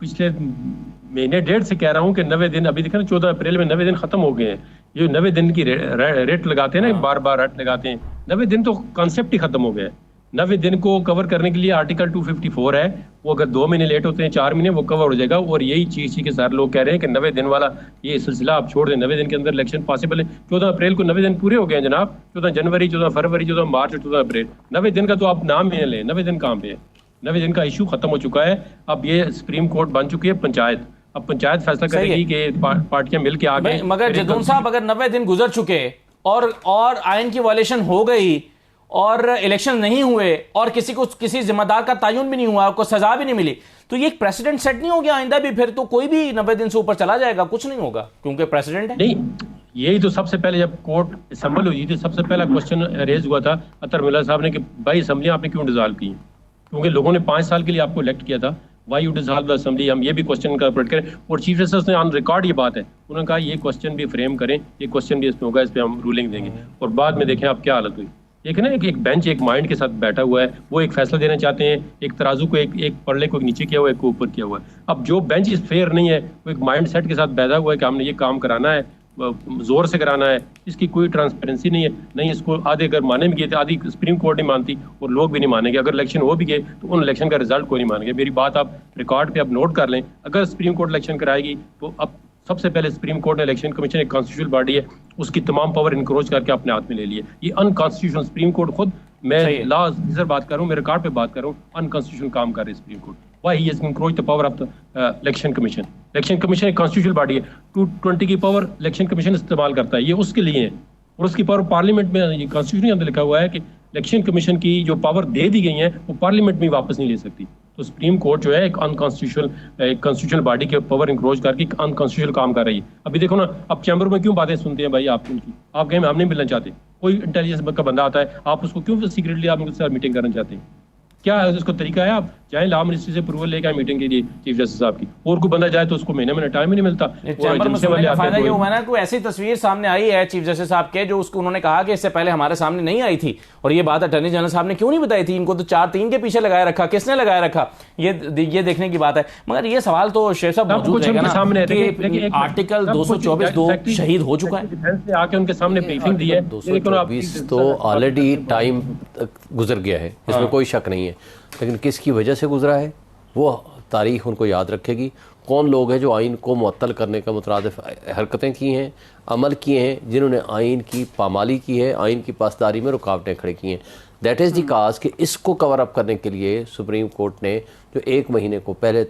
पिछले महीने डेढ़ से कह रहा हूँ कि 90 दिन, अभी देखा ना 14 अप्रैल में 90 दिन खत्म हो गए हैं। ये 90 दिन की रेट लगाते हैं ना, बार बार रेट लगाते हैं। 90 दिन तो कॉन्सेप्ट ही खत्म हो गया है। 90 दिन को कवर करने के लिए आर्टिकल 254 है, वो अगर 2 महीने लेट होते हैं, 4 महीने, वो कवर हो जाएगा। और यही चीज के सारे लोग कह रहे हैं कि 90 दिन वाला ये सिलसिला आप छोड़ दें, 90 दिन के अंदर इलेक्शन पॉसिबल है। 14 अप्रैल को 90 दिन पूरे हो गए हैं जनाब। 14 जनवरी, 14 फरवरी, 14 मार्च और 14 अप्रैल, 90 दिन का तो आप नाम ही लें। 90 दिन कहाँ पे है? 90 दिन का इशू खत्म हो चुका है। अब ये सुप्रीम कोर्ट बन चुकी है पंचायत। अब पंचायत फैसला करेगी कि पार्टियां मिल के आ गई। मगर जदून साहब, अगर 90 दिन गुजर चुके और आइन की वायलेशन हो गई और इलेक्शन नहीं हुए और किसी जिम्मेदार का तायुन भी नहीं हुआ, आपको सजा भी नहीं मिली, तो ये एक प्रेसिडेंट सेट नहीं हो गया आइंदा भी? फिर तो कोई भी 90 दिन से ऊपर चला जाएगा, कुछ नहीं होगा क्योंकि प्रेसिडेंट है। नहीं, यही तो सबसे पहले जब कोर्ट असम्बल हुई थी, सबसे पहला क्वेश्चन रेज हुआ था अतर मुल्ला साहब ने कि भाई असेंबली आपने क्यों डिसॉल्व की? क्योंकि लोगों ने 5 साल के लिए आपको इलेक्ट किया था। Why you dissolve the assembly? हम ये भी क्वेश्चन का करें। और चीफ जस्टिस ने ऑन रिकॉर्ड ये बात है, उन्होंने कहा ये क्वेश्चन भी फ्रेम करें, ये क्वेश्चन भी इसमें होगा, इस पर हम रूलिंग देंगे। और बाद में देखें आप क्या हालत हुई। एक ना एक बेंच एक माइंड के साथ बैठा हुआ है, वो एक फैसला देना चाहते हैं, एक तराजू को एक पड़ले को नीचे किया हुआ है, एक को ऊपर किया हुआ है। अब जो बेंच इस फेयर नहीं है, वो एक माइंड सेट के साथ बैठा हुआ है कि हमने ये काम कराना है, जोर से कराना है, इसकी कोई ट्रांसपेरेंसी नहीं है। नहीं, इसको आधे अगर माने भी गए थे, आधी सुप्रीम कोर्ट नहीं मानती और लोग भी नहीं मानेंगे। अगर इलेक्शन हो भी गए तो उन इलेक्शन का रिजल्ट कोई नहीं मानेंगे। मेरी बात आप रिकॉर्ड पे आप नोट कर लें। अगर सुप्रीम कोर्ट इलेक्शन कराएगी तो अब सबसे पहले सुप्रीम कोर्ट ने इलेक्शन कमीशन एक कॉन्स्टिट्यूशनल बॉडी है, उसकी तमाम पावर इनक्रोच करके अपने हाथ में ले लिए। ये अनकॉन्स्टिट्यूशनल सुप्रीम कोर्ट खुद, मैं लॉ सर बात कर रहा हूँ, मैं रिकॉर्ड पे बात कर रहा हूँ, अनकॉन्स्टिट्यूशनल काम कर रही है supreme court. Why he has encroach the power of the election commission. Election commission एक कॉन्स्टिट्यूशनल बॉडी है, 220 की पावर इलेक्शन कमीशन इस्तेमाल करता है, ये उसके लिए है। और उसकी पावर पार्लियामेंट में, ये कॉन्स्टिट्यूशन के अंदर लिखा हुआ है कि इलेक्शन कमीशन की जो पावर दे दी गई है वो पार्लियामेंट में वापस नहीं ले सकती। तो सुप्रीम कोर्ट जो है एक कॉन्स्टिट्यूशनल बॉडी के पावर इंक्रोच करके अनकॉन्स्टिट्यूशनल काम कर रही है। अभी देखो ना, अब चैम्बर में क्यों बातें सुनते हैं भाई आप उनकी? आप कहें हम नहीं मिलना चाहते, कोई इंटेलिजेंस का बंदा आता है, आप उसको क्यों सीक्रेटली आप उनके साथ मीटिंग करना चाहते हैं? क्या उसको तरीका है? आप चाहे लॉ मिनिस्ट्री से अप्रूवल लेके आए मीटिंग के लिए चीफ जस्टिस साहब की, और कोई बंदा जाए तो उसको महीने टाइम ही नहीं मिलता। चैम्बर में सुनने का फायदा ये हुआ ना, कोई ऐसी तस्वीर सामने आई है चीफ जस्टिस साहब के जो उसको उन्होंने कहा कि इससे पहले हमारे सामने नहीं आई थी, और ये बात अटॉर्नी जनरल साहब ने क्यों नहीं बताई थी? इनको तो 4-3 के पीछे लगाए रखा, किसने लगाए रखा? ये देखने की बात है। मगर ये सवाल तो शेर साहब मौजूद रहेगा ना कि आर्टिकल 224(2) शहीद हो चुका है, डिफेंस ने आके उनके सामने ब्रीफिंग दी है। 224 तो ऑलरेडी टाइम गुजर गया है, इसमें कोई शक नहीं है, लेकिन किसकी वजह से गुजरा है वो तारीख उनको याद रखेगी। कौन लोग हैं जो आइन को मुअत्तल करने का मुतरादिफ हरकतें की हैं, अमल किए हैं, जिन्होंने आइन की पामाली की है, आइन की पासदारी में रुकावटें खड़ी की हैं। दैट इज़ दी काज कि इसको कवर अप करने के लिए सुप्रीम कोर्ट ने जो 1 महीने को पहले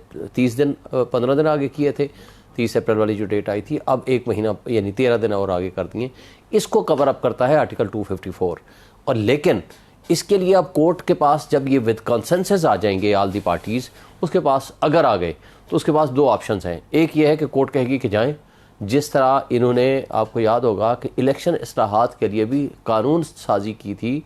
15 दिन आगे किए थे, 30 अप्रैल वाली जो डेट आई थी, अब 1 महीना यानी 13 दिन और आगे कर दिए। इसको कवर अप करता है आर्टिकल 254। और लेकिन इसके लिए अब कोर्ट के पास जब ये विद कंसेंसस आ जाएंगे ऑल दी पार्टीज़, उसके पास अगर आ गए तो उसके पास 2 ऑप्शंस हैं। एक ये है कि कोर्ट कहेगी कि जाएं, जिस तरह इन्होंने, आपको याद होगा कि इलेक्शन इस्लाहात के लिए भी कानून साजी की थी,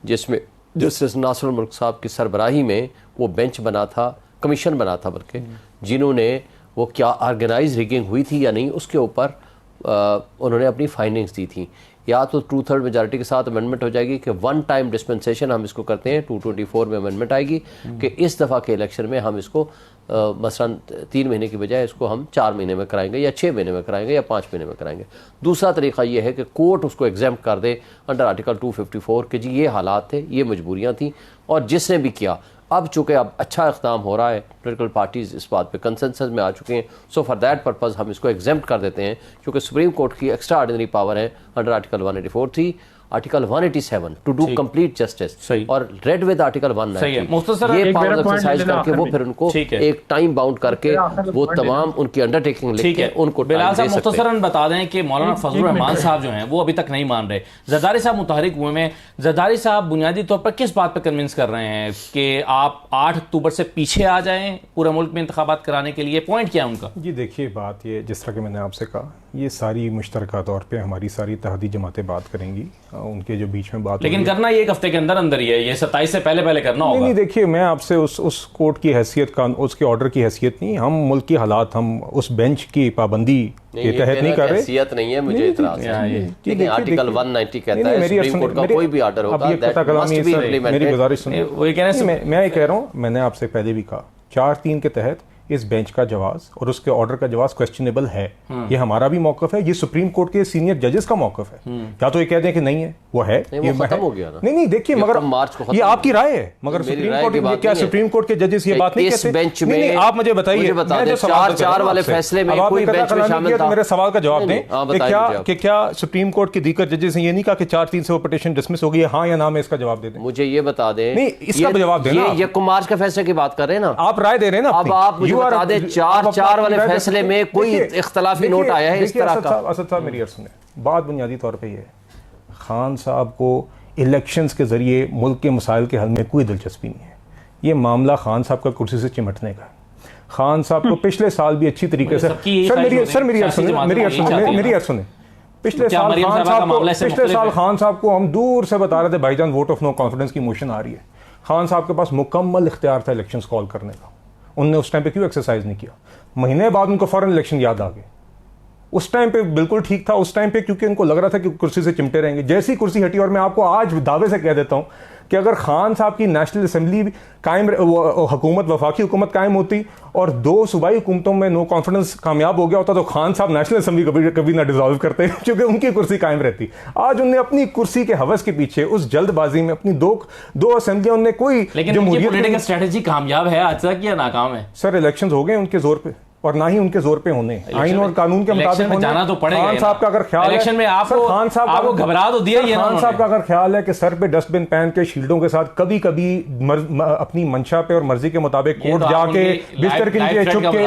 जिसमें जस्टिस नासिरुल मुल्क साहब की सरबराही में वो बेंच बना था, कमीशन बना था बल्कि, जिन्होंने वो क्या ऑर्गेनाइज रिगिंग हुई थी या नहीं उसके ऊपर उन्होंने अपनी फाइंडिंग्स दी थी। या तो 2/3 मेजॉरिटी के साथ अमेंडमेंट हो जाएगी कि 1 टाइम डिस्पेंसेशन हम इसको करते हैं, 224 में अमेंडमेंट आएगी कि इस दफ़ा के इलेक्शन में हम इसको मसलन 3 महीने की बजाय इसको हम 4 महीने में कराएंगे या 6 महीने में कराएंगे या 5 महीने में कराएंगे। दूसरा तरीका ये है कि कोर्ट उसको एग्जाम्प्ट कर दे अंडर आर्टिकल 254 कि जी ये हालात थे, ये मजबूरियाँ थी, और जिसने भी किया, अब चूँकि अब अच्छा इक़दाम हो रहा है, पोलिटिकल पार्टीज़ इस बात पे कंसेंसस में आ चुके हैं, सो फॉर दैट पर्पज़ हम इसको एग्जाम्प्ट कर देते हैं, क्योंकि सुप्रीम कोर्ट की एक्स्ट्रा ऑर्डिनरी पावर है अंडर आर्टिकल 184 थी, article 187 to do complete justice, और रेड विद आर्टिकल 190 ये पावर एक्सरसाइज करके वो फिर उनको एक टाइम बाउंड करके वो तमाम उनकी अंडरटेकिंग लिख के उनको बिलाल साहब मुख्तसरन बता दें कि मौलाना फजलुर रहमान साहब जो हैं वो अभी तक नहीं मान रहे, जरदारी साहब मुतहरिक हुए में, जरदारी साहब बुनियादी तौर पर किस बात पर कन्विंस कर रहे हैं कि आप 8 अक्टूबर से पीछे आ जाएं पूरे मुल्क में इंतखाबात कराने के लिए? पॉइंट क्या है उनका? जी देखिए, बात ये जिस तरह कि मैंने आपसे कहा, ये सारी मुश्तरका तौर पे हमारी सारी इत्तेहादी जमातें बात करेंगी, उनके जो बीच में बात, लेकिन करना ये 1 हफ्ते के अंदर अंदर ही है, ये 27 से पहले करना होगा। नहीं देखिए, मैं आपसे उस कोर्ट की हैसियत का, उसके ऑर्डर की हैसियत नहीं, हम मुल्क की हालात, हम उस बेंच की पाबंदी के तहत नहीं कर रहे। हैसियत नहीं है, मुझे इतराज़ है, लेकिन आर्टिकल 190 कहता है सुप्रीम कोर्ट का कोई भी ऑर्डर होगा दैट मस्ट बी इम्प्लीमेंटेड। मेरी गुजारिश सुनिए, मैं ये कह रहा हूँ, मैंने आपसे पहले भी कहा, 4-3 के तहत इस बेंच का जवाब और उसके ऑर्डर का जवाब क्वेश्चनेबल है। ये हमारा भी मौकफ है, ये सुप्रीम कोर्ट के सीनियर जजेस का मौकफ है। या तो ये कह दें कि नहीं है, वो है, ये खत्म हो गया ना। नहीं देखिए, मगर ये आपकी राय है, मगर सुप्रीम कोर्ट, क्या सुप्रीम कोर्ट के जजेस ये बात नहीं कहते? बेंच में आप मुझे बताइए, 4 वाले फैसले में कोई बेंच में शामिल था? मेरे सवाल का जवाब दें कि क्या सुप्रीम कोर्ट के दीगर जजेस ने ये नहीं कहा कि 4-3 से वो पिटीशन डिसमिस हो गई है, हाँ या ना में इसका जवाब दे दें? मुझे ये बता दें, नहीं इसका जवाब देना। ये कुमार के फैसले की बात कर रहे हैं ना, आप राय दे रहे हैं ना। अब आप मुझे बता दें, 4 वाले फैसले में कोई इख्तलाफी नोट आया है इस तरह का? असद साहब मेरी अर्ज सुने, बात बुनियादी तौर पे ये है, खान साहब को इलेक्शंस के जरिए मुल्क के मसाइल के हल में कोई दिलचस्पी नहीं है। ये मामला खान साहब का कुर्सी से चिमटने का। खान साहब को पिछले साल भी अच्छी तरीके से, मेरी अर्ज सुने, पिछले साल खान साहब को हम दूर से बता रहे थे, भाईजान वोट ऑफ नो कॉन्फिडेंस की मोशन आ रही है। खान साहब के पास मुकम्मल इख्तियार था इलेक्शंस कॉल करने का, उनने उस टाइम पे क्यों एक्सरसाइज नहीं किया? महीने बाद उनको फौरन इलेक्शन याद आ गए। उस टाइम पे बिल्कुल ठीक था, उस टाइम पे क्योंकि उनको लग रहा था कि कुर्सी से चिमटे रहेंगे। जैसी कुर्सी हटी, और मैं आपको आज दावे से कह देता हूं कि अगर खान साहब की नेशनल असेंबली कायम, हुकूमत, वफाकी हुकूमत कायम होती और 2 सूबाई हुकूमतों में नो कॉन्फिडेंस कामयाब हो गया होता, तो खान साहब नेशनल असेंबली कभी ना डिसॉल्व करते, क्योंकि उनकी कुर्सी कायम रहती। आज उन्हें अपनी कुर्सी के हवस के पीछे, उस जल्दबाजी में अपनी दो असेंबलियां, उन्हें कोई, लेकिन उनकी पॉलिटिकल स्ट्रेटजी कामयाब है आज तक या नाकाम है? सर इलेक्शंस हो गए उनके जोर पे, और ना ही उनके जोर पे होने, आइन और कानून के मुताबिक होने। जाना तो पड़ेगा। खान साहब का अगर ख्याल इलेक्शन में आपको घबरा तो दिया, खान साहब का अगर ख्याल है कि सर पे डस्टबिन पहन के शील्डों के साथ कभी कभी अपनी मंशा पे और मर्जी के मुताबिक कोर्ट जाके बिस्तर के नीचे छुप के,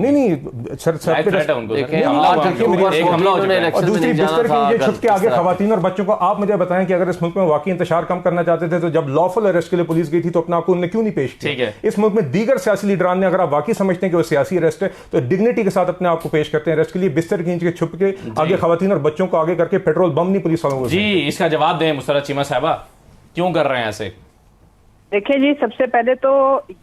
नहीं सर पे दूसरी बिस्तर के नीचे छुप के आगे खवातीन और बच्चों को, आप मुझे बताएं कि अगर इस मुल्क में वाकई इंतशार कम करना चाहते थे तो जब लॉफुल अरेस्ट के लिए पुलिस गई थी तो अपना आपको उन्होंने क्यों नहीं पेश किया? इस मुल्क में दीगर सियासी लीडरान ने, अगर आप वाकई समझते हैं कि वो सियासी अरेस्ट है, तो डिग्निटी के साथ अपने आप को पेश करते हैं अरेस्ट के लिए, बिस्तर खींच के छुप के आगे खवातीन और बच्चों को आगे करके, पेट्रोल बम नहीं पुलिस वालों को। जी इसका जवाब दें मुस्तरद चीमा साहबा, क्यों कर रहे हैं ऐसे? देखिए जी, सबसे पहले तो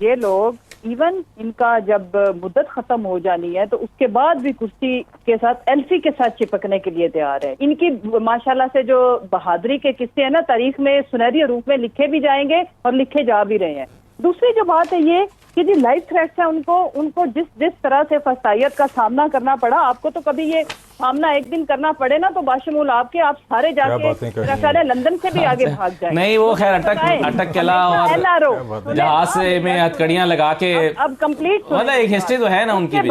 ये लोग इवन इनका जब मुद्दत खत्म हो जानी है तो उसके बाद भी कुर्सी के साथ एलसी के साथ चिपकने के लिए तैयार है। इनकी माशाल्लाह से जो बहादुरी के किस्से हैं ना, तारीख में सुनहरी रूप में लिखे भी जाएंगे और लिखे जा भी रहे हैं। दूसरी जो बात है ये कि जी लाइफ थ्रेट्स है, उनको जिस तरह से फसाइयत का सामना करना पड़ा, आपको तो कभी ये सामना एक दिन करना पड़े ना तो बाशमूल आपके आप सारे जाके लंदन से भी आगे भाग जाए। नहीं वो खैर अटक केला और जहाज में हथकड़ियां लगा के अब कंप्लीट मतलब एक हिस्ट्री तो है ना उनकी भी।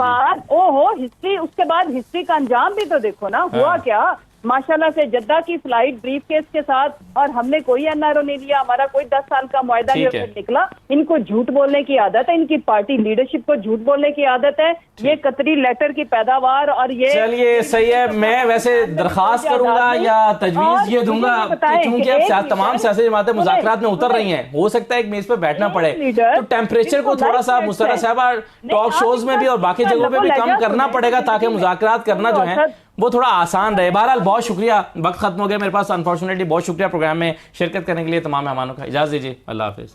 हिस्ट्री, उसके बाद हिस्ट्री का अंजाम भी तो देखो ना, हुआ क्या। माशाल्लाह से जद्दा की फ्लाइट ब्रीफ केस के साथ, और हमने कोई एनआरओ नहीं लिया, हमारा कोई 10 साल का मुआहदा नहीं निकला। इनको झूठ बोलने की आदत है, इनकी पार्टी लीडरशिप को झूठ बोलने की आदत है। ये कतरी लेटर की पैदावार और ये चलिए सही है। मैं वैसे दरखास्त करूंगा या तजवीज ये दूंगा क्योंकि अब तमाम सियासी जमातें मुज़ाकरात में उतर रही हैं, हो सकता है एक मेज पर बैठना पड़े, तो टेम्परेचर को थोड़ा सा मुस्तरा साहबा टॉक शोज में भी और बाकी जगहों पे भी कम करना पड़ेगा ताकि मुज़ाकरात करना जो है वो थोड़ा आसान रहे। बहरहाल बहुत शुक्रिया, वक्त खत्म हो गया मेरे पास अनफॉर्चुनेटली। बहुत शुक्रिया प्रोग्राम में शिरकत करने के लिए तमाम मेहमानों का। इजाज़त दीजिए, अल्लाह हाफिज़।